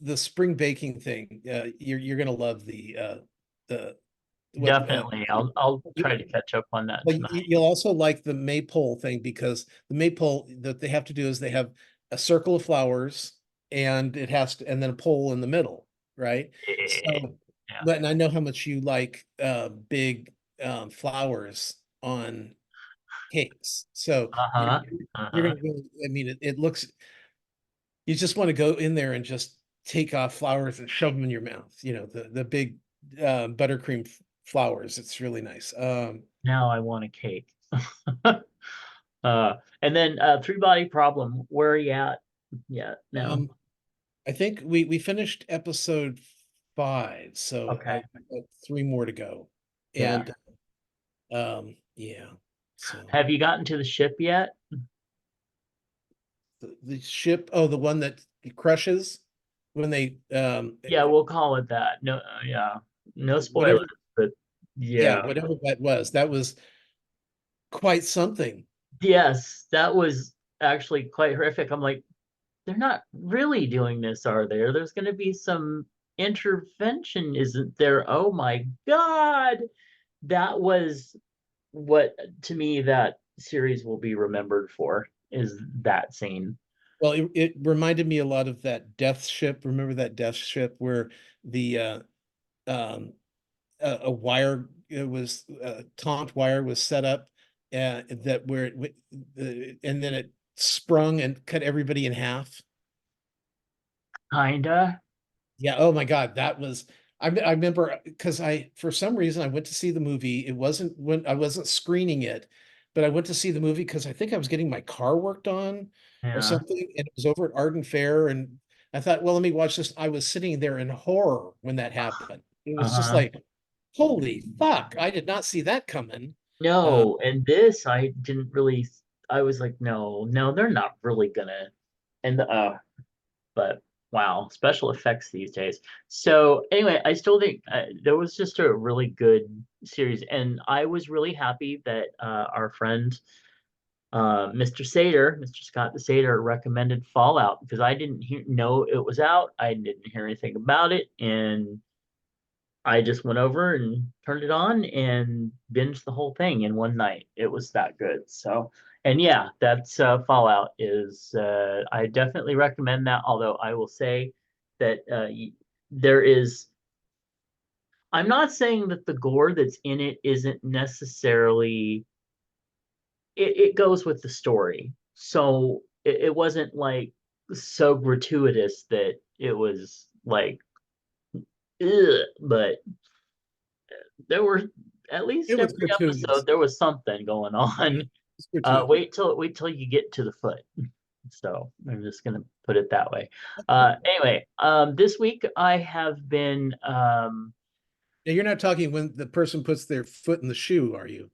the spring baking thing, you're gonna love the what definitely. I'll try to catch up on that well, tonight. you'll also like the maypole thing, because the maypole that they have to do is they have a circle of flowers, and and then a pole in the middle, right? So, Yeah. but and I know how much you like big flowers on cakes. So Uh-huh. you're Uh-huh. gonna really, I mean, it looks, you just want to go in there and just take off flowers and shove them in your mouth. The big buttercream flowers. It's really nice. Now I want a cake. And then Three Body Problem. Where are you at? Yeah, no. Um, I think we finished episode 5, so Okay. I've got 3 more to go. Yeah. And yeah, so Have you gotten to the ship yet? the ship. Oh, the one that crushes when they Yeah, we'll call it that. No, yeah, no spoilers, whatever. but Yeah, yeah. whatever that was quite something. Yes, that was actually quite horrific. I'm like, they're not really doing this, are they? There's going to be some intervention, isn't there? Oh my God. That was what, to me, that series will be remembered for, is that scene. Well, it reminded me a lot of that Death Ship. Remember that Death Ship where the um, a wire, it was taunt wire was set up, that where and then it sprung and cut everybody in half. Kinda. Yeah. Oh my God, that was. I remember because for some reason I went to see the movie. It wasn't when I wasn't screening it, but I went to see the movie because I think I was getting my car worked on or Yeah. something, and it was over at Arden Fair, and I thought, well, let me watch this. I was sitting there in horror when that happened. It was just Uh-huh. like, holy fuck! I did not see that coming. Uh, No, and this I didn't really. I was like, no, no, they're not really gonna. And but wow, special effects these days. So anyway, I still think there was just a really good series, and I was really happy that our friend Mr. Sater, Mr. Scott the Sater, recommended Fallout because I didn't know it was out. I didn't hear anything about it, and I just went over and turned it on and binged the whole thing in one night. It was that good. So, and yeah, that's Fallout is, I definitely recommend that. Although I will say that there is, I'm not saying that the gore that's in it isn't necessarily, it goes with the story. So it wasn't like so gratuitous that it was like, ugh, but there were at it least was every gratuitous. episode there was something going on. It's gratuitous. Wait till you get to the foot. So I'm just gonna put it that way. Anyway, this week I have been Now, you're not talking when the person puts their foot in the shoe, are you?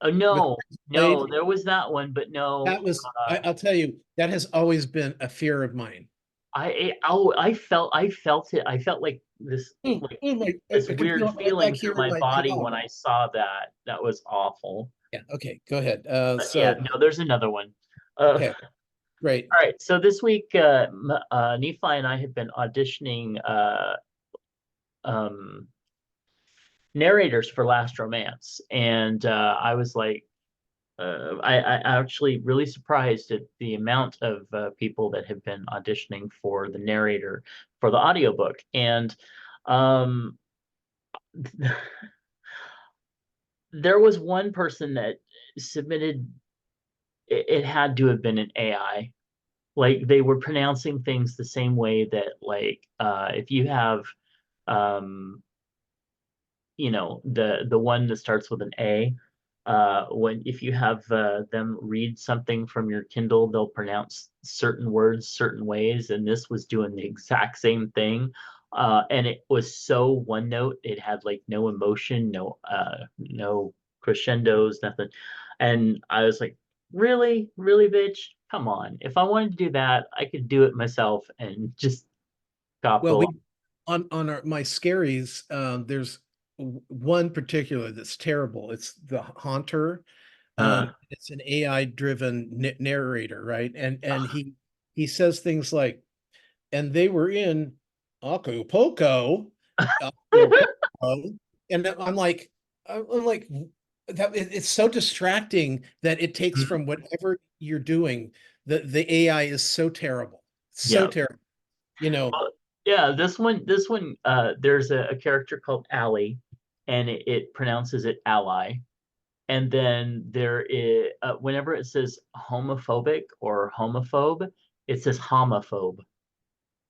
With no, the no, blade? there was that one, but no, That was, I'll tell you, that has always been a fear of mine. I felt it. I felt like this Oh, like oh my, this I can weird feel it right back feeling through here in my my body jaw. when I saw that. That was awful. Yeah, okay, go ahead. But yeah, no, there's another one. Okay, great. All right, so this week, Nephi and I have been auditioning um, narrators for Last Romance, and I was like, I actually really surprised at the amount of people that have been auditioning for the narrator for the audiobook, and um, there was one person that submitted. It had to have been an AI. Like they were pronouncing things the same way that like if you have um the one that starts with an A, when if you have them read something from your Kindle, they'll pronounce certain words certain ways, and this was doing the exact same thing. And it was so one note, it had like no emotion, no crescendos, nothing. And I was like, really, really, bitch, come on. If I wanted to do that, I could do it myself and just copy Well, along. we on my scaries, there's one particular that's terrible. It's the Haunter. Uh, It's an AI driven narrator, right? And he says things like, and they were in Acapulco, Acapulco, and I'm like that it's so distracting that it takes from whatever you're doing. The AI is so terrible, so yeah. terrible. You know, Yeah, this one, there's a character called Ally, and it pronounces it ally. And then there is, whenever it says homophobic or homophobe, it says homophobe.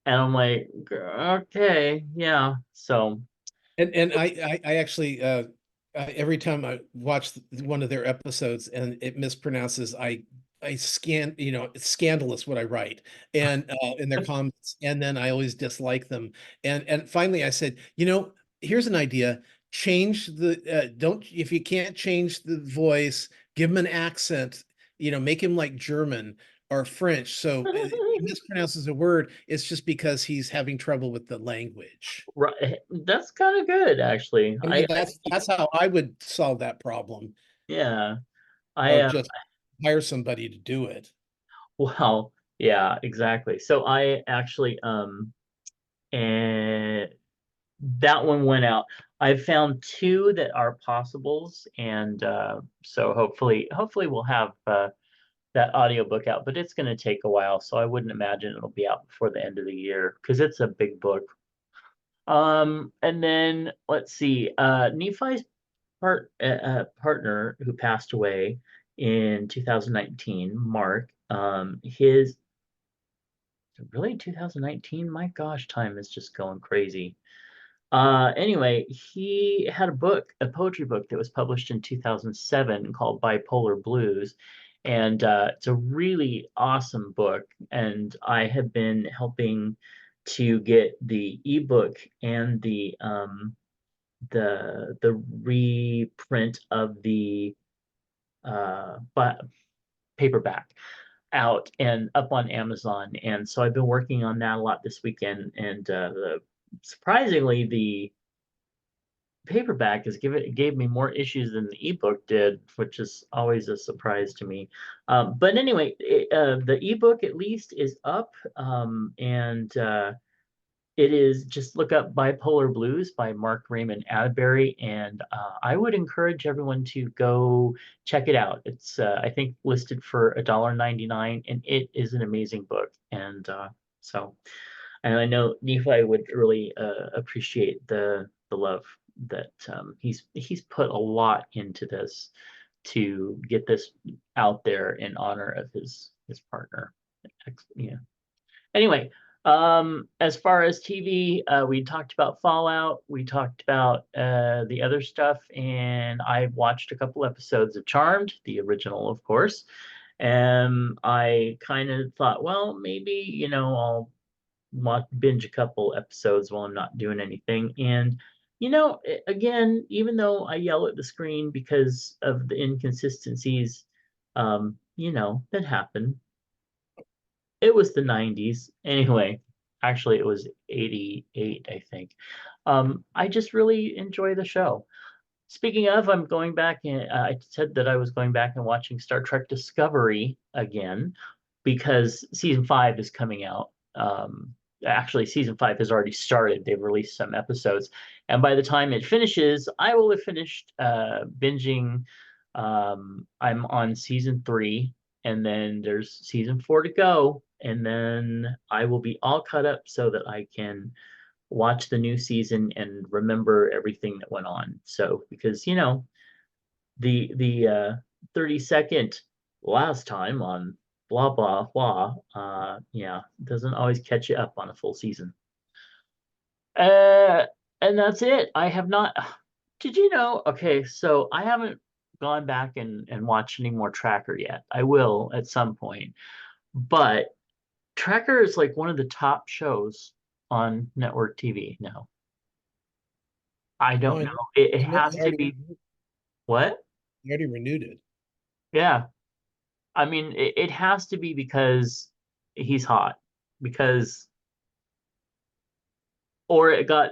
And I'm like, okay, yeah. So, and I actually every time I watch one of their episodes and it mispronounces, I scan, it's scandalous what I write and in their comments, and then I always dislike them. And finally I said, here's an idea. Change the don't if you can't change the voice, give him an accent, make him like German are French. So he mispronounces a word. It's just because he's having trouble with the language. Right. That's kind of good, actually. I mean, I think that's how I would solve that problem, yeah. I or just hire somebody to do it. well, yeah, exactly. So I actually and that one went out. I've found two that are possibles, and so hopefully we'll have that audiobook out, but it's going to take a while, so I wouldn't imagine it'll be out before the end of the year because it's a big book. And then let's see, Nephi's partner who passed away in 2019, Mark, his really 2019, my gosh, time is just going crazy. Anyway, he had a poetry book that was published in 2007 called Bipolar Blues. And it's a really awesome book. And I have been helping to get the ebook and the reprint of the but paperback out and up on Amazon. And so I've been working on that a lot this weekend. And surprisingly, the paperback gave me more issues than the ebook did, which is always a surprise to me. But anyway, the ebook at least is up, and it is just look up Bipolar Blues by Mark Raymond Atterbury, and I would encourage everyone to go check it out. It's I think listed for $1.99, and it is an amazing book. And so, and I know Nephi would really appreciate the love that he's put a lot into this to get this out there in honor of his partner. Yeah. Anyway, as far as TV, we talked about Fallout, we talked about the other stuff, and I watched a couple episodes of Charmed, the original, of course. And I kind of thought, well, maybe, I'll binge a couple episodes while I'm not doing anything. And, again, even though I yell at the screen because of the inconsistencies, that happen. It was the 90s. Anyway, actually, it was 88, I think. I just really enjoy the show. Speaking of, I'm going back and I said that I was going back and watching Star Trek Discovery again because season 5 is coming out. Actually, season 5 has already started. They've released some episodes. And by the time it finishes, I will have finished binging. I'm on season 3, and then there's season 4 to go. And then I will be all caught up so that I can watch the new season and remember everything that went on. So because the 30-second last time on blah blah blah, yeah, doesn't always catch you up on a full season. Uh, and that's it. I have not. Did you know? Okay, so I haven't gone back and watched any more Tracker yet. I will at some point, but Tracker is like one of the top shows on network TV now. I Oh, don't I know. know. It I know has they to already, be what? they already renewed it. Yeah. I mean, it has to be because he's hot. Because or it got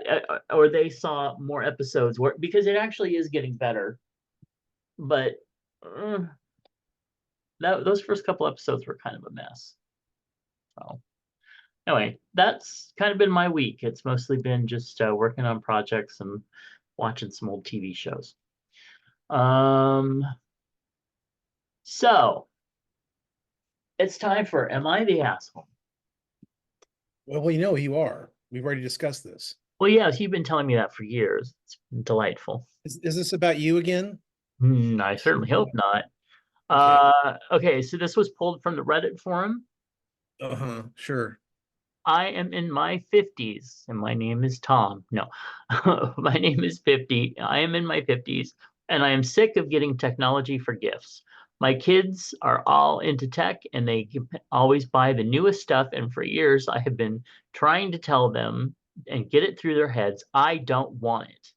or they saw more episodes where because it actually is getting better. But uh, those first couple episodes were kind of a mess. So anyway, that's kind of been my week. It's mostly been just working on projects and watching some old TV shows. Um, so it's time for Am I the Asshole? Well, you know you are. We've already discussed this. Well, yes, you've been telling me that for years. It's delightful. Is this about you again? I certainly hope not. Okay. Okay, so this was pulled from the Reddit forum. Uh-huh. Sure. I am in my 50s and my name is Tom. No, my name is 50. I am in my 50s and I am sick of getting technology for gifts. My kids are all into tech and they always buy the newest stuff. And for years, I have been trying to tell them and get it through their heads I don't want it.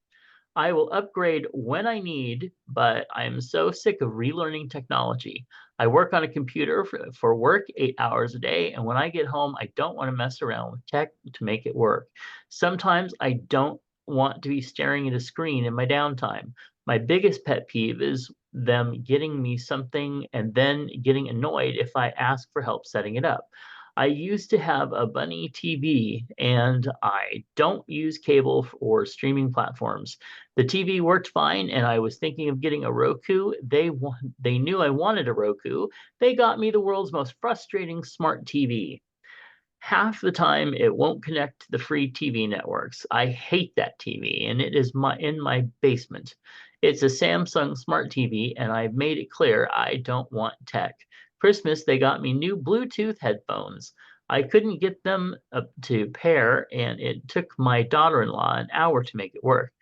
I will upgrade when I need, but I am so sick of relearning technology. I work on a computer for work 8 hours a day, and when I get home, I don't want to mess around with tech to make it work. Sometimes I don't want to be staring at a screen in my downtime. My biggest pet peeve is them getting me something and then getting annoyed if I ask for help setting it up. I used to have a Bunny TV and I don't use cable or streaming platforms. The TV worked fine and I was thinking of getting a Roku. They knew I wanted a Roku. They got me the world's most frustrating smart TV. Half the time it won't connect to the free TV networks. I hate that TV and it is in my basement. It's a Samsung smart TV and I've made it clear I don't want tech. Christmas they got me new Bluetooth headphones. I couldn't get them to pair and it took my daughter-in-law an hour to make it work.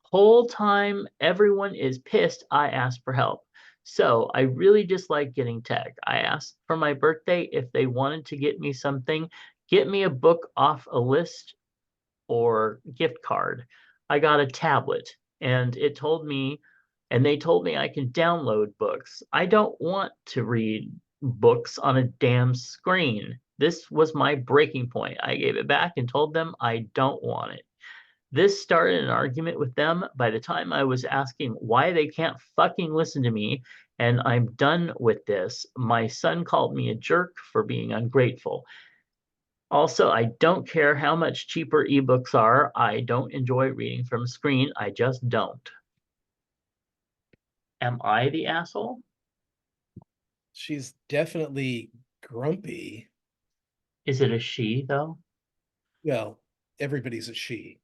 Whole time everyone is pissed I asked for help. So I really dislike getting tech. I asked for my birthday if they wanted to get me something, get me a book off a list or gift card. I got a tablet and they told me I can download books. I don't want to read books on a damn screen. This was my breaking point. I gave it back and told them I don't want it. This started an argument with them by the time I was asking why they can't fucking listen to me, and I'm done with this. My son called me a jerk for being ungrateful. Also, I don't care how much cheaper ebooks are. I don't enjoy reading from a screen. I just don't. Am I the asshole? She's definitely grumpy. Is it a she, though? Well, everybody's a she.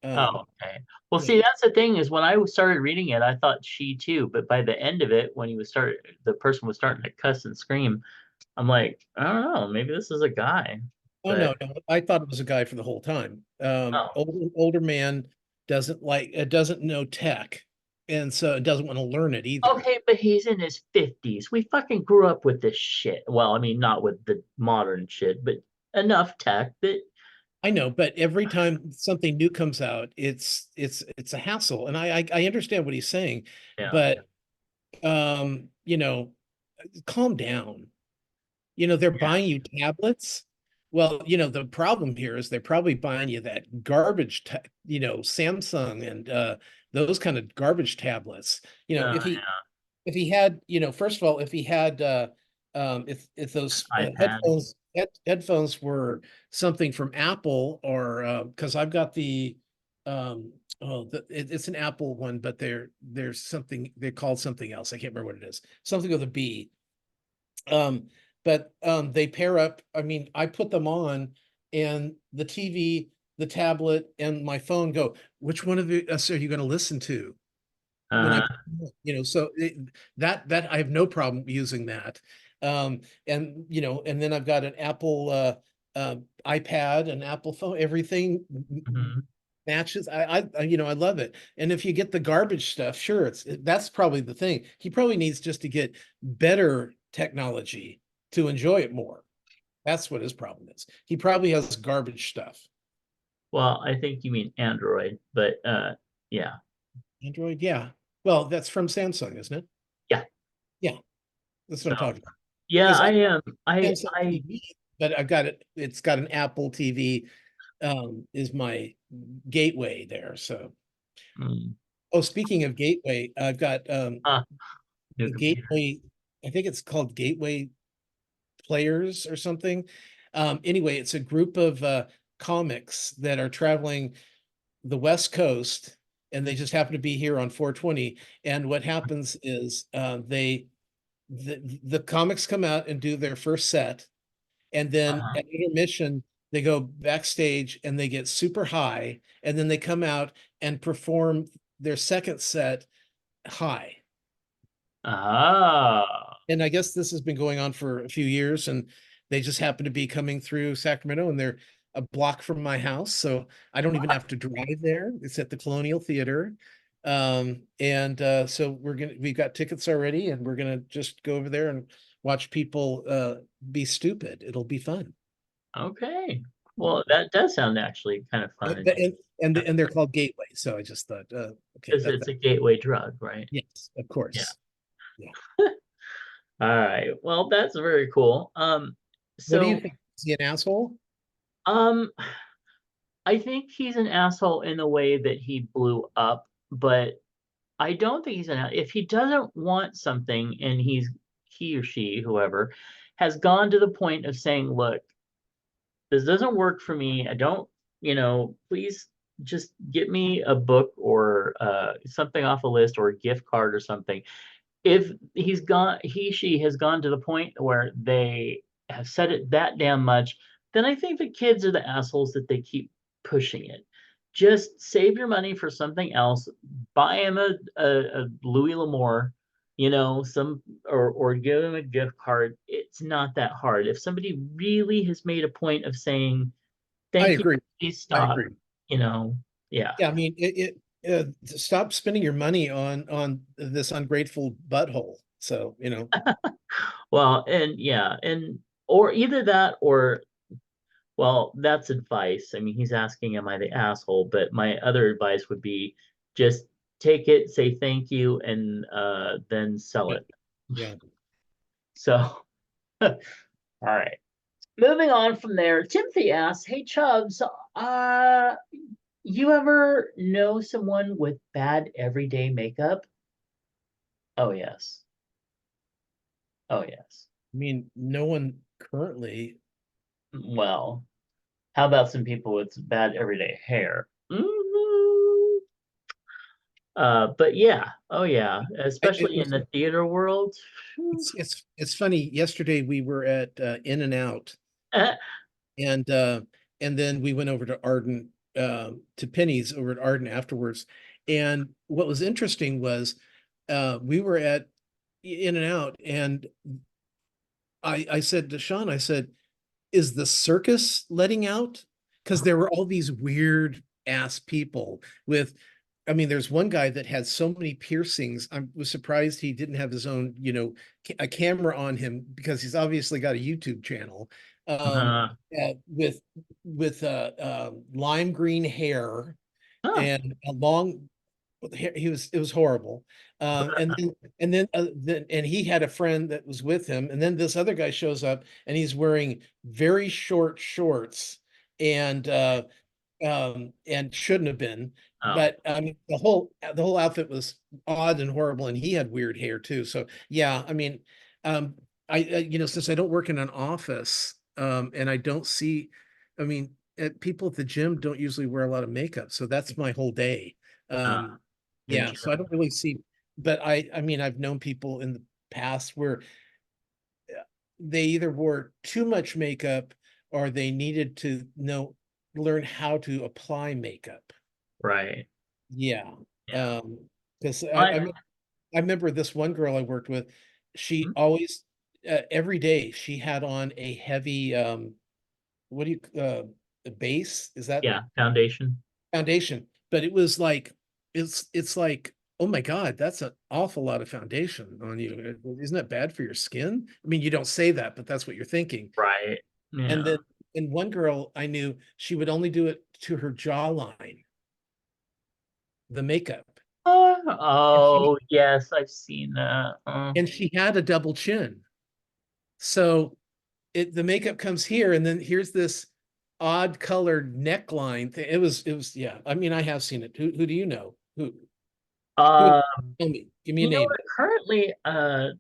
Oh, okay. Well, Yeah. see, that's the thing is when I started reading it, I thought she too, but by the end of it, when the person was starting to cuss and scream, I'm like, I don't know, maybe this is a guy. Oh But no, I thought it was a guy for the whole time. oh, Older man doesn't know tech, and so it doesn't want to learn it either. okay, but he's in his 50s. We fucking grew up with this shit. Well, I mean, not with the modern shit, but enough tech that I know, but every time something new comes out, it's a hassle, and I understand what he's saying, yeah. but you know, calm down. They're Yeah. buying you tablets. Well, the problem here is they're probably buying you that garbage, Samsung and those kind of garbage tablets. Yeah. If he had, first of all, if he had, if those iPad. headphones were something from Apple, or because I've got the, it's an Apple one, but there's something they're called something else. I can't remember what it is. Something with a B. But they pair up. I mean, I put them on, and the TV, the tablet, and my phone go, which one of us are you going to listen to when I, Uh, so that I have no problem using that. And and then I've got an Apple iPad, an Apple phone, everything mhm. matches. I love it. And if you get the garbage stuff, sure, that's probably the thing. He probably needs just to get better technology to enjoy it more. That's what his problem is. He probably has garbage stuff. Well, I think you mean Android, but yeah. Android, yeah. Well, that's from Samsung, isn't it? Yeah. Yeah, that's what So I'm talking about. yeah, Because I I am. Samsung I TV, but I've got it. It's got an Apple TV. Is my gateway there. So, mm, oh, speaking of gateway, I've got uh, new the computer. gateway. I think it's called Gateway Players or something. Anyway, it's a group of comics that are traveling the West Coast, and they just happen to be here on 420. And what happens is the comics come out and do their first set, and then Uh-huh. at intermission they go backstage and they get super high, and then they come out and perform their second set high. Ah, And I guess this has been going on for a few years, and they just happen to be coming through Sacramento, and they're a block from my house, so I don't even have to drive there. It's at the Colonial Theater. And so we've got tickets already, and we're gonna just go over there and watch people be stupid. It'll be fun. okay. Well, that does sound actually kind of fun And they're called Gateway, so I just thought, okay, because it's a gateway drug, right? yes, of Yeah. course. Yeah. All right. Well, that's very cool. What do you So think? Is he an asshole? um, I think he's an asshole in the way that he blew up, but I don't think he's an if he doesn't want something and he or she, whoever, has gone to the point of saying, look, this doesn't work for me. I don't, please just get me a book or something off a list or a gift card or something. If she has gone to the point where they have said it that damn much, then I think the kids are the assholes that they keep pushing it. Just save your money for something else. Buy him a Louis L'Amour, some or give him a gift card. It's not that hard. If somebody really has made a point of saying, I thank you, agree. please I stop, agree. yeah. Yeah, I mean, stop spending your money on this ungrateful butthole. So, Well, and yeah, and or either that or well, that's advice. I mean, he's asking, am I the asshole? But my other advice would be just take it, say thank you, and then sell yeah, it. yeah. So, all right. Moving on from there, Timothy asks, "Hey Chubbs, you ever know someone with bad everyday makeup?" Oh yes. Oh yes. I mean, no one currently. Well, how about some people with bad everyday hair? But yeah, oh yeah, It especially in was. the theater world. It's funny. Yesterday we were at In and Out, and uh, and then we went over to Arden, to Penny's over at Arden afterwards. And what was interesting was, we were at In and Out, and I said to Sean, I said, is the circus letting out? Because there were all these weird ass people with, I mean, there's one guy that had so many piercings. I was surprised he didn't have his own, a camera on him, because he's obviously got a YouTube channel. Uh, With lime green hair huh, and a long, it was horrible. And then he had a friend that was with him, and then this other guy shows up and he's wearing very short shorts, and shouldn't have been. oh, But I mean, the whole outfit was odd and horrible, and he had weird hair too. So yeah, I mean, um, since I don't work in an office, and I don't see, I mean, people at the gym don't usually wear a lot of makeup, so that's my whole day. uh, Um, yeah, so I interesting. don't really see, but I mean, I've known people in the past where they either wore too much makeup or they needed to learn how to apply makeup. Right. Yeah. Yeah. Um, because I, I remember this one girl I worked with, she hmm, always, every day she had on a heavy, what do you, a base? Is that yeah, foundation. foundation? But it was like, it's like, oh my God, that's an awful lot of foundation on you. Isn't that bad for your skin? I mean, you don't say that, but that's what you're thinking. Right. And Yeah. then, and one girl I knew, she would only do it to her jawline, the makeup. And she Oh, yes, I've seen that. and she had a double chin. So the makeup comes here, and then here's this odd colored neckline thing. It was yeah. I mean, I have seen it. Who do you know? Who Uh, tell me? Give me a you know name. what? Currently, I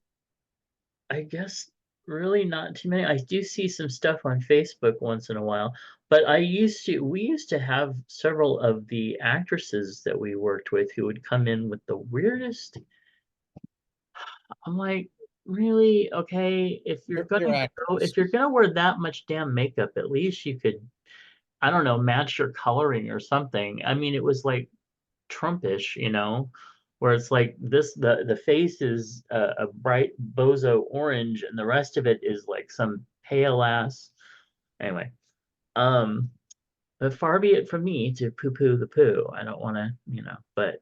guess really not too many. I do see some stuff on Facebook once in a while, but we used to have several of the actresses that we worked with who would come in with the weirdest. I'm like, really? Okay, They're if actors. you're gonna wear that much damn makeup, at least you could, I don't know, match your coloring or something. I mean, it was like Trumpish, where it's like the face is a bright bozo orange and the rest of it is like some pale ass. Anyway, um, but far be it from me to poo poo the poo. I don't want to, but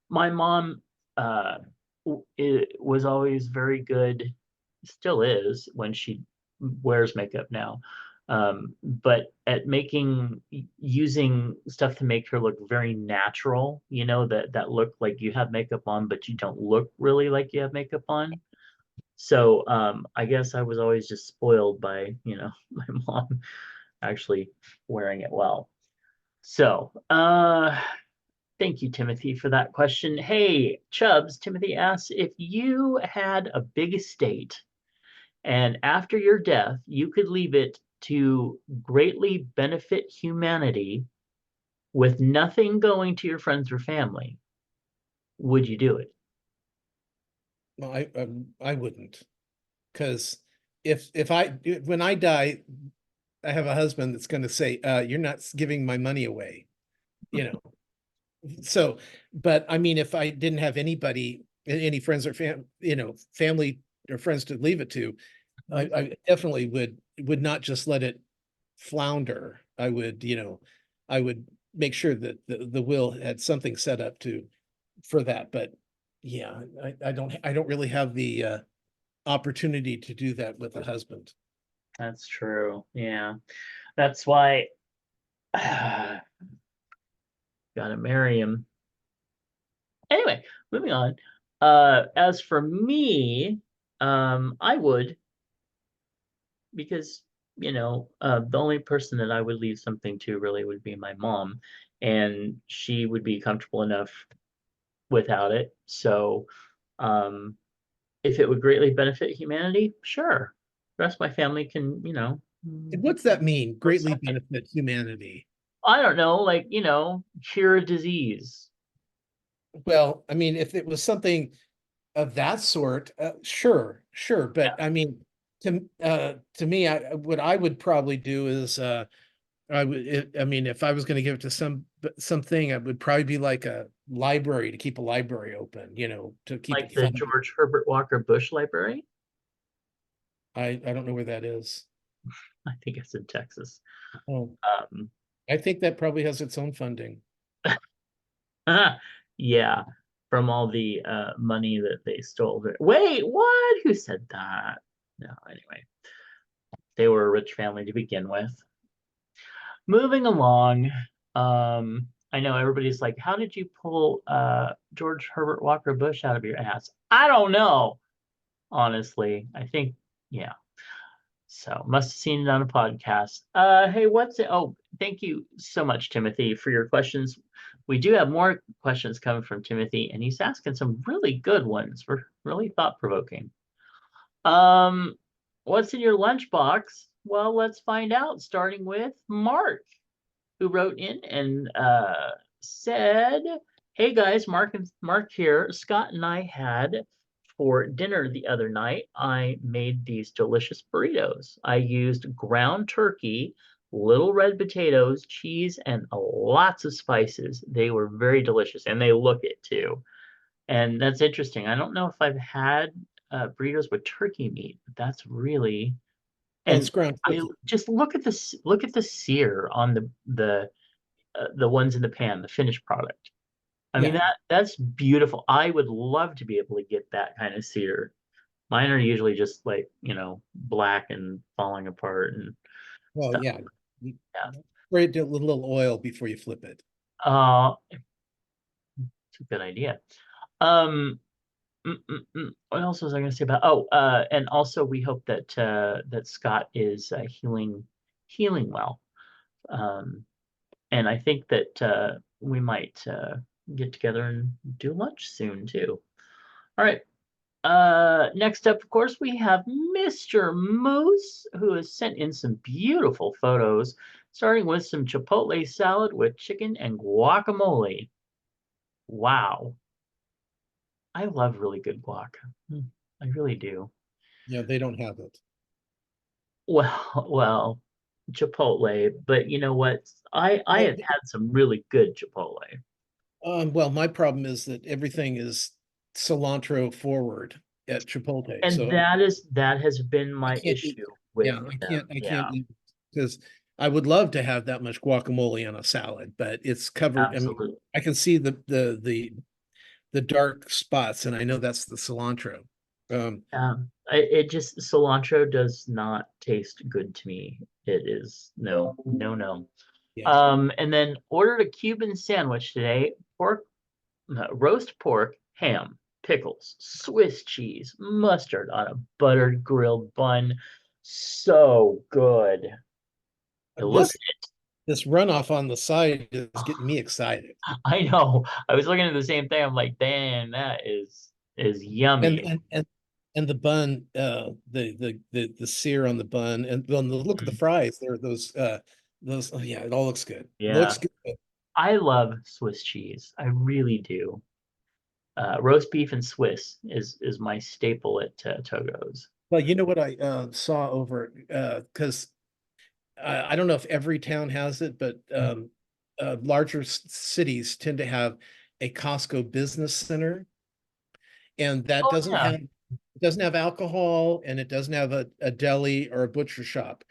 my mom uh it was always very good, still is when she wears makeup now, but at using stuff to make her look very natural, that look like you have makeup on but you don't look really like you have makeup on. So I guess I was always just spoiled by, my mom actually wearing it well. So thank you, Timothy, for that question. Hey, Chubs, Timothy asks, if you had a big estate and after your death, you could leave it to greatly benefit humanity with nothing going to your friends or family, would you do it? Well, I wouldn't, because when I die, I have a husband that's going to say, "You're not giving my money away," you know. So, but I mean, if I didn't have anybody, any friends or family or friends to leave it to, I definitely would not just let it flounder. I would make sure that the will had something set up for that. But yeah, I don't really have the opportunity to do that with a husband. That's true. Yeah. That's why gotta marry him. Anyway, moving on. As for me, I would, because the only person that I would leave something to really would be my mom, and she would be comfortable enough without it. So, um, if it would greatly benefit humanity, sure. The rest of my family can, And what's that mean? go Greatly second. benefit humanity. I don't know, like, cure a disease. Well, I mean, if it was something of that sort, sure, sure. But Yeah, I mean, to me, what I would probably do is I mean, if I was going to give it to something, it would probably be like a library, to keep a library open, to keep like it the funded. George Herbert Walker Bush Library. I don't know where that is. I think it's in Texas. Oh, Um, I think that probably has its own funding. yeah, from all the money that they stole. Wait, what? Who said that? No, anyway, they were a rich family to begin with. Moving along, I know everybody's like, how did you pull George Herbert Walker Bush out of your ass? I don't know, honestly. I think, yeah. So must have seen it on a podcast. Hey, what's it? Oh, thank you so much, Timothy, for your questions. We do have more questions coming from Timothy, and he's asking some really good ones. We're really thought-provoking. Um, what's in your lunchbox? Well, let's find out, starting with Mark, who wrote in and said, "Hey guys, Mark here. Scott and I had for dinner the other night. I made these delicious burritos. I used ground turkey, little red potatoes, cheese, and lots of spices. They were very delicious, and they look it too. And that's interesting. I don't know if I've had burritos with turkey meat, but that's really Oh, and it's ground I turkey. just look at the sear on the ones in the pan, the finished product. I mean Yeah. that's beautiful. I would love to be able to get that kind of sear. Mine are usually just like, black and falling apart and Well, stuff. yeah. You Yeah. spray it with a little oil before you flip it. It's a good idea. Um, what else was I going to say about? Oh, and also we hope that that Scott is healing well. Um, and I think that we might get together and do lunch soon too. All right. Next up, of course, we have Mr. Moose, who has sent in some beautiful photos, starting with some chipotle salad with chicken and guacamole. Wow. I love really good guac. I really do. Yeah, they don't have it. Well, Chipotle, but you know what? I Well, have had some really good Chipotle. well, my problem is that everything is cilantro forward at Chipotle. And So that has been I my can't eat. issue Yeah, with them. I can't Yeah, eat, because I would love to have that much guacamole on a salad, but it's covered. I mean, absolutely. I can see the dark spots, and I know that's the cilantro. It just cilantro does not taste good to me. It is no, no, no. Yeah. And then ordered a Cuban sandwich today, roast pork, ham. pickles, Swiss cheese, mustard on a buttered grilled bun. So good. It looks. This runoff on the side is getting me excited. I know. I was looking at the same thing. I'm like, damn, that is And yummy. and the bun, the sear on the bun, and on the look at the Mhm. fries, there are those. Oh yeah, it all looks good. Yeah. Looks good. I love Swiss cheese. I really do. Roast beef and Swiss is my staple at Togo's. Well, you know what I saw over because I don't know if every town has it, but larger cities tend to have a Costco business center, and that Oh yeah. doesn't have alcohol, and it doesn't have a deli or a butcher shop.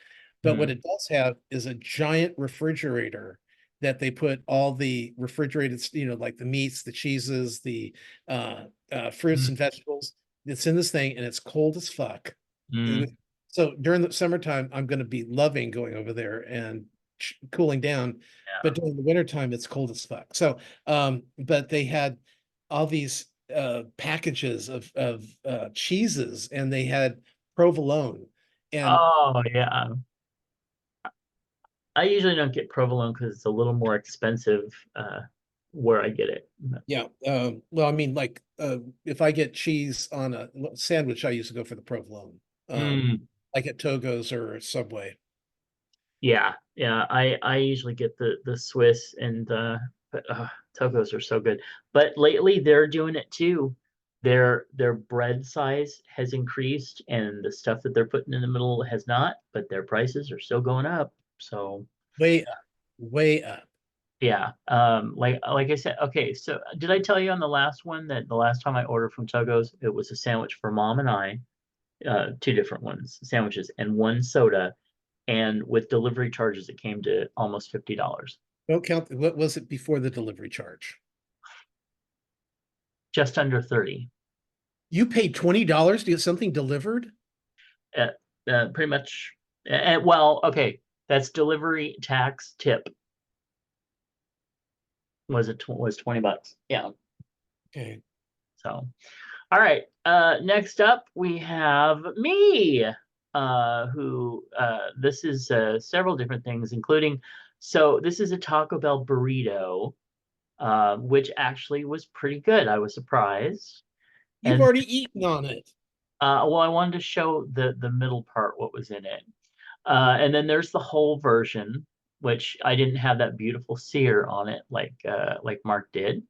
But what Mm, it does have is a giant refrigerator that they put all the refrigerated, like the meats, the cheeses, the fruits mm, and vegetables. It's in this thing, and it's cold as fuck. mm. So during the summertime, I'm going to be loving going over there and cooling down. Yeah. But during the wintertime, it's cold as fuck. So, but they had all these packages of cheeses, and they had provolone. And Oh yeah. I usually don't get provolone because it's a little more expensive where I get it. yeah, well, I mean, like if I get cheese on a sandwich, I used to go for the provolone. Mm, Like at Togo's or Subway. yeah, yeah. I usually get the Swiss and but Togos are so good. But lately they're doing it too. Their bread size has increased and the stuff that they're putting in the middle has not, but their prices are still going up. So Way up, way up. yeah, like I said, okay. So did I tell you on the last one that the last time I ordered from Togos, it was a sandwich for mom and I, two different ones, sandwiches and one soda, and with delivery charges, it came to almost $50, Don't count. What was it before the delivery charge? just under 30. You paid $20 to get something delivered? Uh, pretty much. Well, okay, that's delivery tax tip. Was $20? Yeah. Okay. So, all right. Next up, we have me, who this is several different things, including. So this is a Taco Bell burrito, which actually was pretty good. I was surprised. You've And already eaten on it. well, I wanted to show the middle part, what was in it. And then there's the whole version, which I didn't have that beautiful sear on it like Mark did.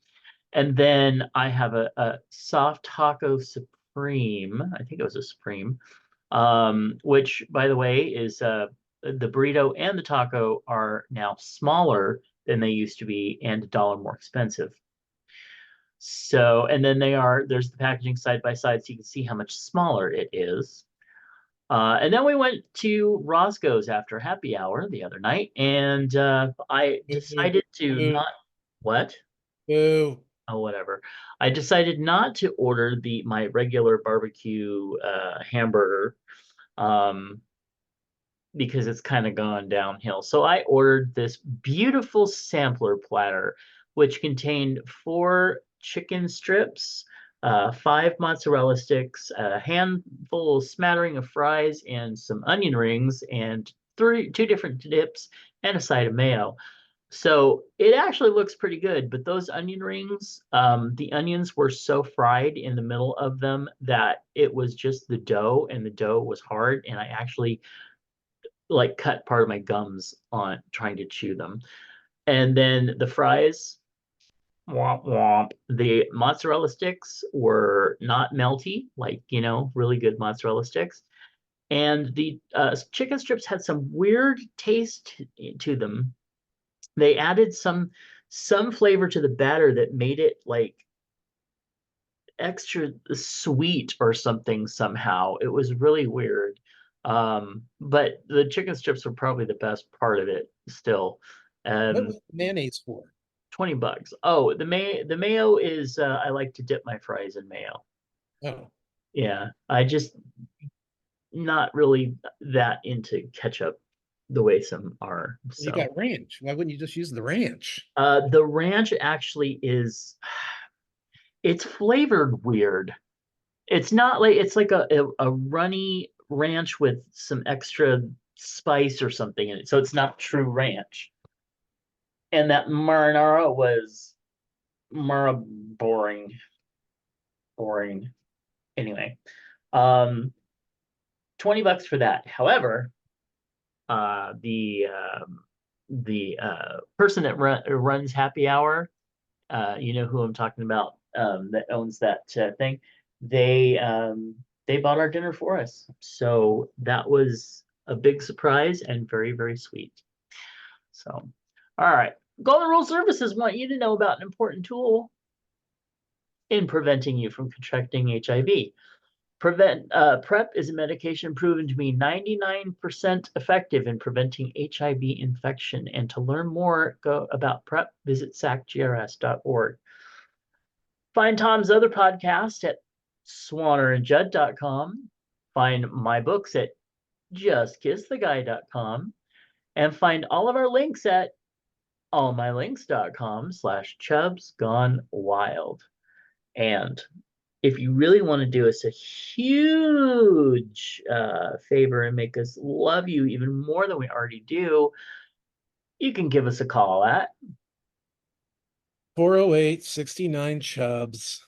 And then I have a soft taco supreme. I think it was a supreme, which by the way is the burrito and the taco are now smaller than they used to be and $1 more expensive. So, and then there's the packaging side by side so you can see how much smaller it is. And then we went to Roscoe's after happy hour the other night, and I Boo, decided to boo, not, what? boo. Oh, whatever. I decided not to order my regular barbecue hamburger um, because it's kind of gone downhill. So I ordered this beautiful sampler platter, which contained 4 chicken strips, 5 mozzarella sticks, a handful smattering of fries, and some onion rings, and two different dips, and a side of mayo. So it actually looks pretty good, but those onion rings, the onions were so fried in the middle of them that it was just the dough, and the dough was hard, and I actually like cut part of my gums on trying to chew them. And then the fries, womp womp. The mozzarella sticks were not melty, like, really good mozzarella sticks. And the chicken strips had some weird taste to them. They added some flavor to the batter that made it like extra sweet or something somehow. It was really weird. But the chicken strips were probably the best part of it still. What Um, was the mayonnaise for? $20. Oh, the mayo is I like to dip my fries in mayo. Oh, Yeah, I just not really that into ketchup the way some are. you So got ranch. Why wouldn't you just use the ranch? the ranch actually is It's flavored weird. It's not like it's like a runny ranch with some extra spice or something in it. So it's not true ranch. And that marinara was boring. Boring. Anyway, $20 for that. However, the person that runs Happy Hour, you know who I'm talking about, that owns that thing. They bought our dinner for us, so that was a big surprise and very, very sweet. So, all right, Golden Rule Services want you to know about an important tool in preventing you from contracting HIV. PrEP is a medication proven to be 99% effective in preventing HIV infection. And to learn more about PrEP, visit sacgrs.org. Find Tom's other podcast at swannerandjudd.com. Find my books at justkisstheguy.com. And find all of our links at allmylinks.com/chubsgonewild. And if you really want to do us a huge favor and make us love you even more than we already do, you can give us a call at 408-69 Chubs.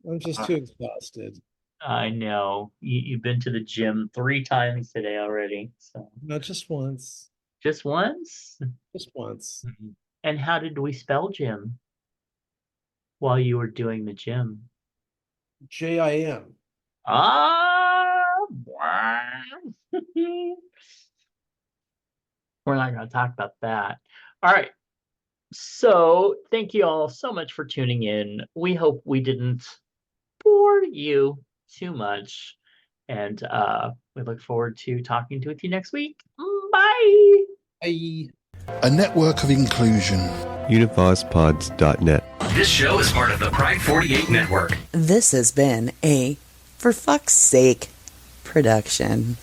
I'm just too exhausted. I know. You've been to the gym 3 times today already. So No, just once. just once? Just once. And how did we spell gym while you were doing the gym? JIM. We're not going to talk about that. All right. So thank you all so much for tuning in. We hope we didn't bore you too much. And we look forward to talking with you next week. Bye. Bye. A network of inclusion. UnivazPods.net. This show is part of the Pride 48 network. This has been a For Fuck's Sake production.